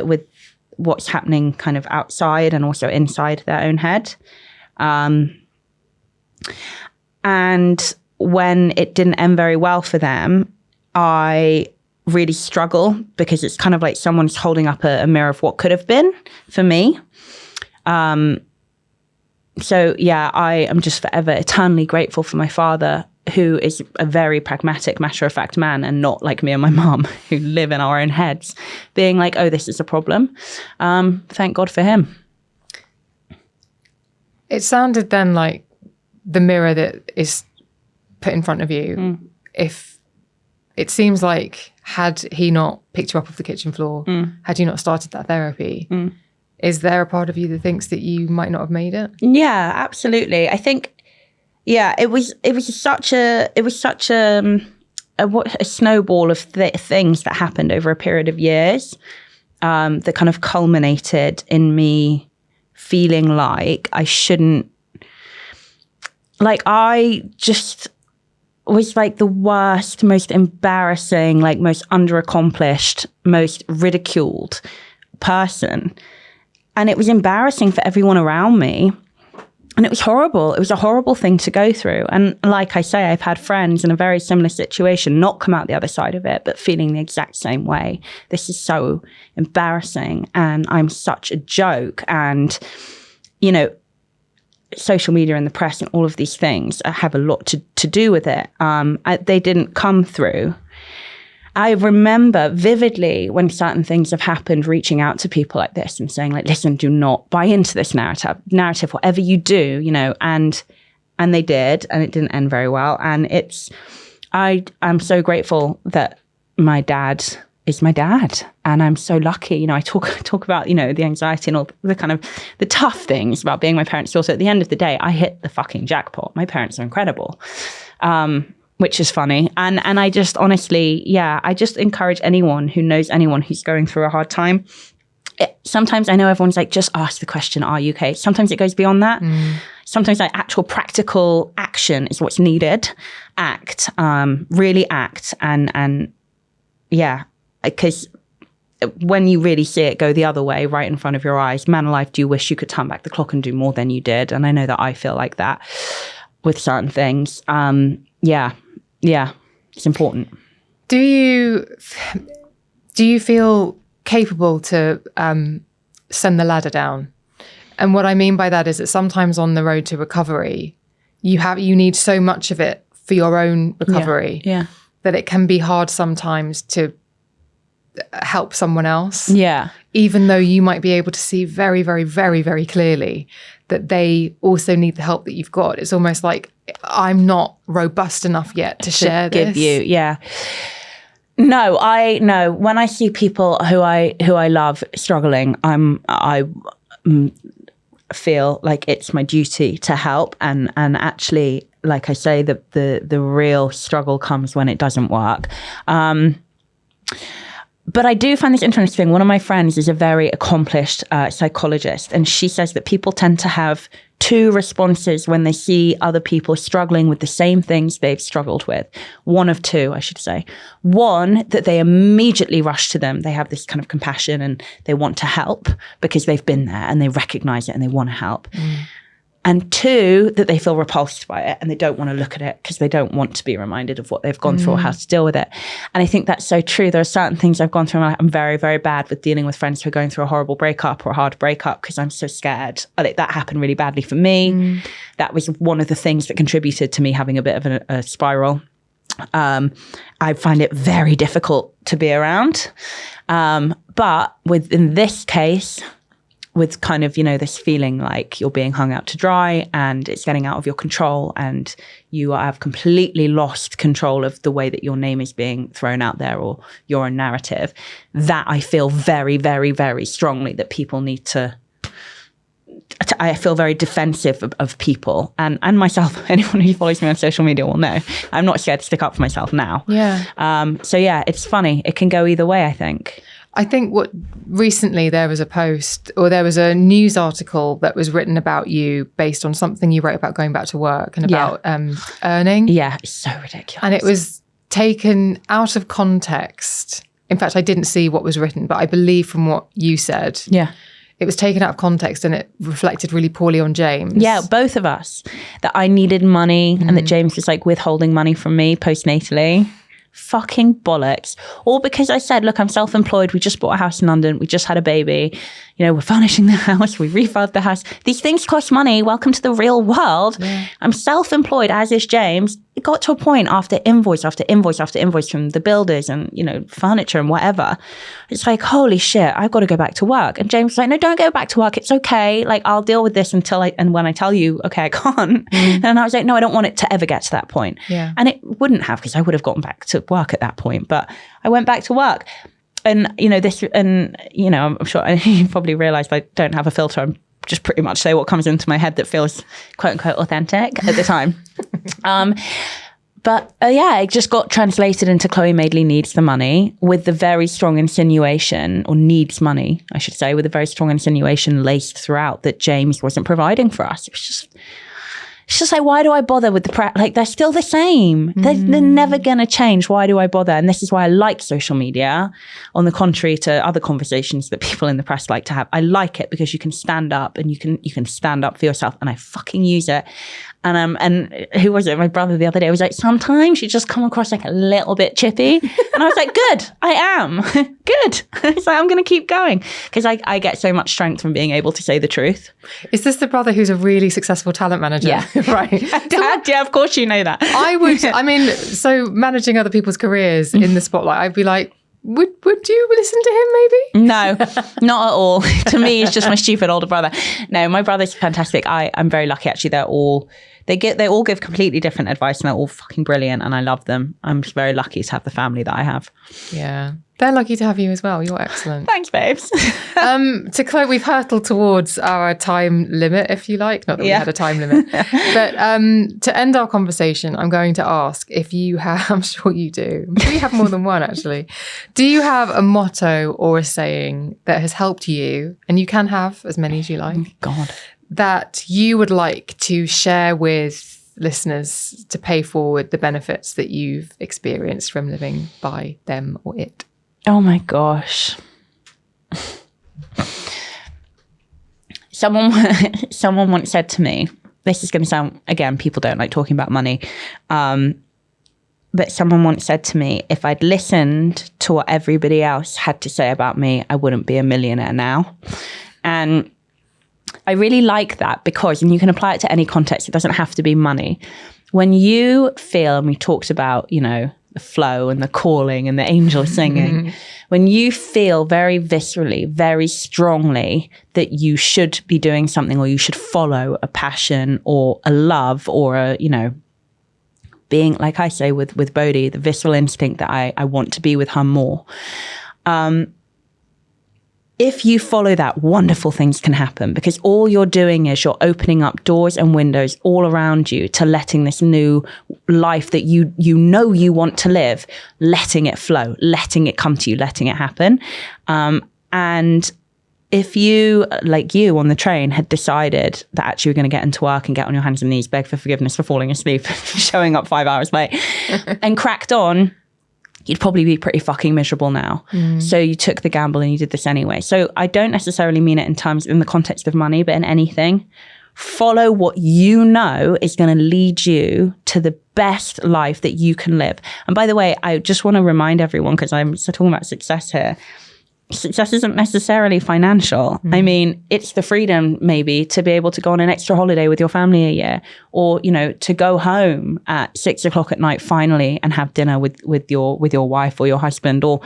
what's happening kind of outside and also inside their own head. And when it didn't end very well for them, I really struggle because it's kind of like someone's holding up a mirror of what could have been for me. So yeah, I am just forever eternally grateful for my father, who is a very pragmatic, matter-of-fact man, and not like me and my mum, who live in our own heads, being like, oh, this is a problem. Thank God for him. It sounded then like the mirror that is put in front of you, if it seems like had he not picked you up off the kitchen floor, had you not started that therapy, is there a part of you that thinks that you might not have made it? Yeah, absolutely. I think, it was such a snowball of things that happened over a period of years that kind of culminated in me feeling like I shouldn't, like I just was like the worst, most embarrassing, like most underaccomplished, most ridiculed person. And it was embarrassing for everyone around me. And it was horrible. It was a horrible thing to go through. And like I say, I've had friends in a very similar situation not come out the other side of it, but feeling the exact same way. This is so embarrassing. And I'm such a joke. And, social media and the press and all of these things have a lot to do with it. They didn't come through. I remember vividly when certain things have happened, reaching out to people like this and saying like, listen, do not buy into this narrative, whatever you do, and they did, and it didn't end very well. And I'm so grateful that my dad is my dad. And I'm so lucky, I talk about, the anxiety and all the kind of the tough things about being my parents' daughter. At the end of the day, I hit the fucking jackpot. My parents are incredible. Which is funny. And I just honestly, I just encourage anyone who knows anyone who's going through a hard time. Sometimes I know everyone's like, just ask the question, are you okay? Sometimes it goes beyond that. Sometimes like actual practical action is what's needed. Act, really act. And because when you really see it go the other way right in front of your eyes, man alive, do you wish you could turn back the clock and do more than you did? And I know that I feel like that with certain things. It's important. Do you feel capable to send the ladder down? And what I mean by that is that sometimes on the road to recovery, you need so much of it for your own recovery that it can be hard sometimes to help someone else. Even though you might be able to see very, very, very, very clearly that they also need the help that you've got. It's almost like I'm not robust enough yet to share this. Give you, No, I know when I see people who I love struggling, I feel like it's my duty to help. And actually, like I say, the real struggle comes when it doesn't work. But I do find this interesting. One of my friends is a very accomplished psychologist, and she says that people tend to have two responses when they see other people struggling with the same things they've struggled with. One of two, I should say. One, that they immediately rush to them. They have this kind of compassion and they want to help because they've been there and they recognize it and they want to help. And two, that they feel repulsed by it and they don't want to look at it because they don't want to be reminded of what they've gone through or how to deal with it. And I think that's so true. There are certain things I've gone through and I'm very, very bad with dealing with friends who are going through a horrible breakup or a hard breakup because I'm so scared. Like, that happened really badly for me. That was one of the things that contributed to me having a bit of a spiral. I find it very difficult to be around. But in this case, with kind of, this feeling like you're being hung out to dry and it's getting out of your control and you have completely lost control of the way that your name is being thrown out there or your own narrative, that I feel very, very, very strongly that people need to I feel very defensive of people and myself. Anyone who follows me on social media will know I'm not scared to stick up for myself now. So it's funny. It can go either way, I think. I think recently there was a post or there was a news article that was written about you based on something you wrote about going back to work and about earning. Yeah, it's so ridiculous. And it was taken out of context. In fact, I didn't see what was written, but I believe from what you said, it was taken out of context and it reflected really poorly on James. Yeah, both of us. That I needed money and that James was like withholding money from me postnatally. Fucking bollocks. All because I said, look, I'm self-employed. We just bought a house in London. We just had a baby. You know, we're furnishing the house. We refurbed the house. These things cost money. Welcome to the real world. Yeah. I'm self-employed, as is James. It got to a point after invoice after invoice after invoice from the builders and, you know, furniture and whatever. It's like, holy shit, I've got to go back to work. And James was like, no, don't go back to work. It's okay. Like, I'll deal with this and when I tell you, okay, I can't. And I was like, no, I don't want it to ever get to that point. Yeah. And it wouldn't have, because I would have gotten back to work at that point. But I went back to work. And, you know, I'm sure you probably realized I don't have a filter. I'm just pretty much say what comes into my head that feels quote unquote authentic at the time. But it just got translated into Chloe Madeley needs the money with the very strong insinuation, or needs money, I should say, with a very strong insinuation laced throughout that James wasn't providing for us. It's just like, why do I bother with the like, they're still the same. They're never going to change. Why do I bother? And this is why I like social media, on the contrary to other conversations that people in the press like to have. I like it because you can stand up and you can stand up for yourself, and I fucking use it. And who was it? My brother the other day was like, sometimes you just come across like a little bit chippy. And I was like, good, I am. Good. It's like, I'm going to keep going. Because I get so much strength from being able to say the truth. Is this the brother who's a really successful talent manager? Yeah. Right. Dad, yeah, of course you know that. So managing other people's careers in the spotlight, I'd be like, would you listen to him maybe? No, not at all. To me, he's just my stupid older brother. No, my brother's fantastic. I'm very lucky actually. They all give completely different advice and they're all fucking brilliant and I love them. I'm just very lucky to have the family that I have. Yeah. They're lucky to have you as well. You're excellent. Thanks, babes. To Chloe, we've hurtled towards our time limit, if you like. Not that we had a time limit. But to end our conversation, I'm going to ask if you have, I'm sure you do. I'm sure you have more than one, actually. Do you have a motto or a saying that has helped you, and you can have as many as you like, God, that you would like to share with listeners to pay forward the benefits that you've experienced from living by them or it? Oh my gosh. Someone once said to me, this is going to sound, again, people don't like talking about money. But someone once said to me, if I'd listened to what everybody else had to say about me, I wouldn't be a millionaire now. And I really like that because, and you can apply it to any context, it doesn't have to be money. When you feel, and we talked about, you know, the flow and the calling and the angel singing, when you feel very viscerally, very strongly that you should be doing something or you should follow a passion or a love or a, you know, being, like I say with Bodhi, the visceral instinct that I want to be with her more. If you follow that, wonderful things can happen because all you're doing is you're opening up doors and windows all around you to letting this new life that you know you want to live, letting it flow, letting it come to you, letting it happen. And if you, like you on the train, had decided that actually you're going to get into work and get on your hands and knees, beg for forgiveness for falling asleep, showing up 5 hours late, and cracked on, you'd probably be pretty fucking miserable now. So you took the gamble and you did this anyway. So I don't necessarily mean it in the context of money, but in anything. Follow what you know is going to lead you to the best life that you can live. And by the way, I just want to remind everyone, because I'm talking about success here, success isn't necessarily financial. I mean, it's the freedom maybe to be able to go on an extra holiday with your family a year, or, you know, to go home at 6 o'clock at night finally and have dinner with your wife or your husband, or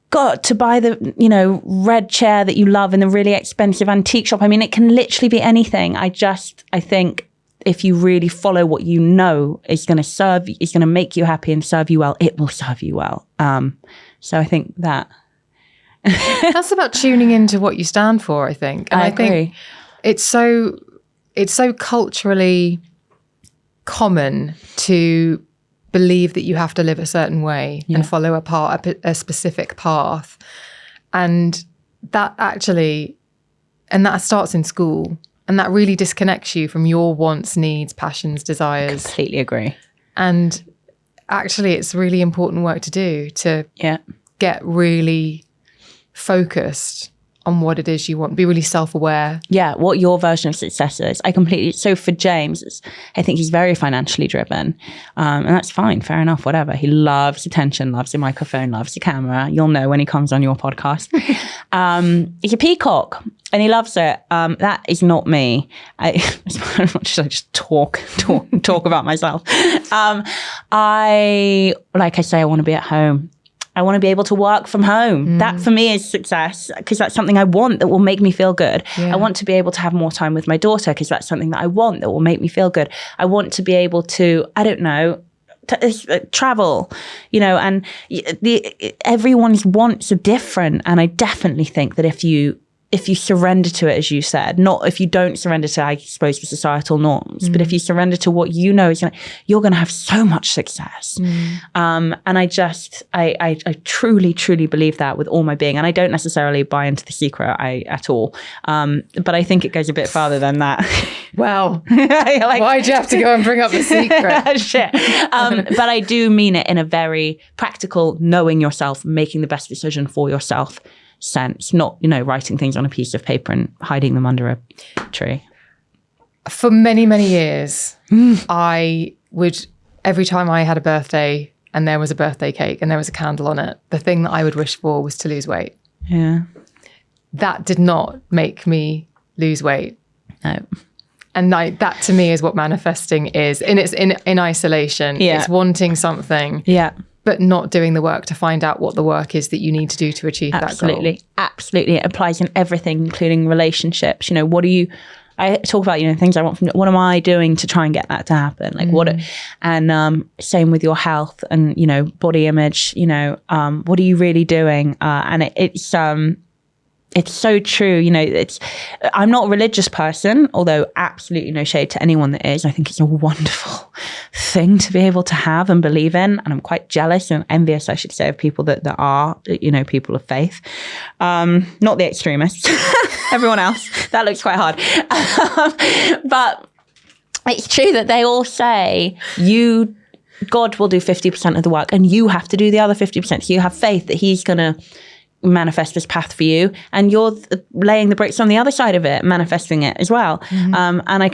got to buy the, you know, red chair that you love in the really expensive antique shop. I mean, it can literally be anything. I think if you really follow what you know is going to make you happy and serve you well, it will serve you well. So I think that that's about tuning into what you stand for, I think. And I agree. think it's so culturally common to believe that you have to live a certain way and follow a specific path. And that starts in school, and that really disconnects you from your wants, needs, passions, desires. Completely agree. And actually it's really important work to do to Yeah. get really focused on what it is you want, be really self-aware. Yeah, what your version of success is. So for James, I think he's very financially driven. And that's fine, fair enough, whatever. He loves attention, loves the microphone, loves the camera. You'll know when he comes on your podcast. He's a peacock and he loves it. That is not me. As much as I just talk about myself. Like I say, I want to be at home. I want to be able to work from home. That for me is success because that's something I want that will make me feel good. Yeah. I want to be able to have more time with my daughter because that's something that I want that will make me feel good. I want to be able to, I don't know, travel, and everyone's wants are different. And I definitely think that if you surrender to it, as you said, not if you don't surrender to, I suppose, the societal norms, but if you surrender to what you know is you're going to have so much success. And I truly, truly believe that with all my being. And I don't necessarily buy into The Secret at all. But I think it goes a bit farther than that. Well, why'd you have to go and bring up The Secret? Shit. But I do mean it in a very practical, knowing yourself, making the best decision for yourself sense, not, writing things on a piece of paper and hiding them under a tree. For many, many years, I would, every time I had a birthday and there was a birthday cake and there was a candle on it, the thing that I would wish for was to lose weight. Yeah. That did not make me lose weight. No. And that to me is what manifesting is. And it's in isolation. Yeah. It's wanting something. Yeah. But not doing the work to find out what the work is that you need to do to achieve that goal. Absolutely. It applies in everything, including relationships. I talk about, things I want from, what am I doing to try and get that to happen? Same with your health and, body image, what are you really doing? And it's so true. I'm not a religious person, although absolutely no shade to anyone that is. I think it's a wonderful thing to be able to have and believe in. And I'm quite jealous and envious, I should say, of people that are, people of faith. Not the extremists, everyone else. That looks quite hard. But it's true that they all say God will do 50% of the work and you have to do the other 50%. So you have faith that he's going to manifest this path for you and you're laying the bricks on the other side of it, manifesting it as well. And I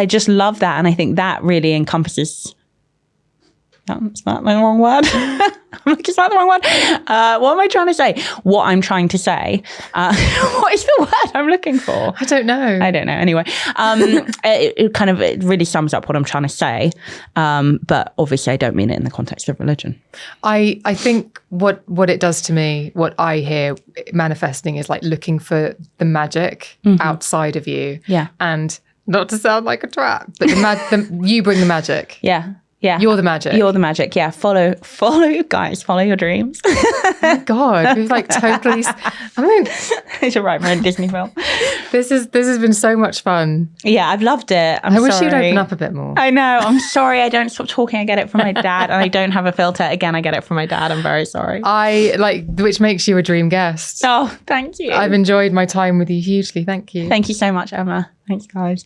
just love that. And I think that really encompasses, is that the wrong word? I'm like, is that the wrong word? What am I trying to say? What I'm trying to say. What is the word I'm looking for? I don't know. Anyway, it really sums up what I'm trying to say. But obviously I don't mean it in the context of religion. I think what it does to me, what I hear manifesting is like looking for the magic outside of you. Yeah. And not to sound like a trap, but you bring the magic. Yeah. Yeah. You're the magic. Yeah. Follow guys, follow your dreams. Oh my God. We've like totally, I should write my own Disney film. This has been so much fun. Yeah, I've loved it. I wish you'd open up a bit more. I know. I'm sorry. I don't stop talking. I get it from my dad and I don't have a filter. Again, I get it from my dad. I'm very sorry. Which makes you a dream guest. Oh, thank you. I've enjoyed my time with you hugely. Thank you. Thank you so much, Emma. Thanks, guys.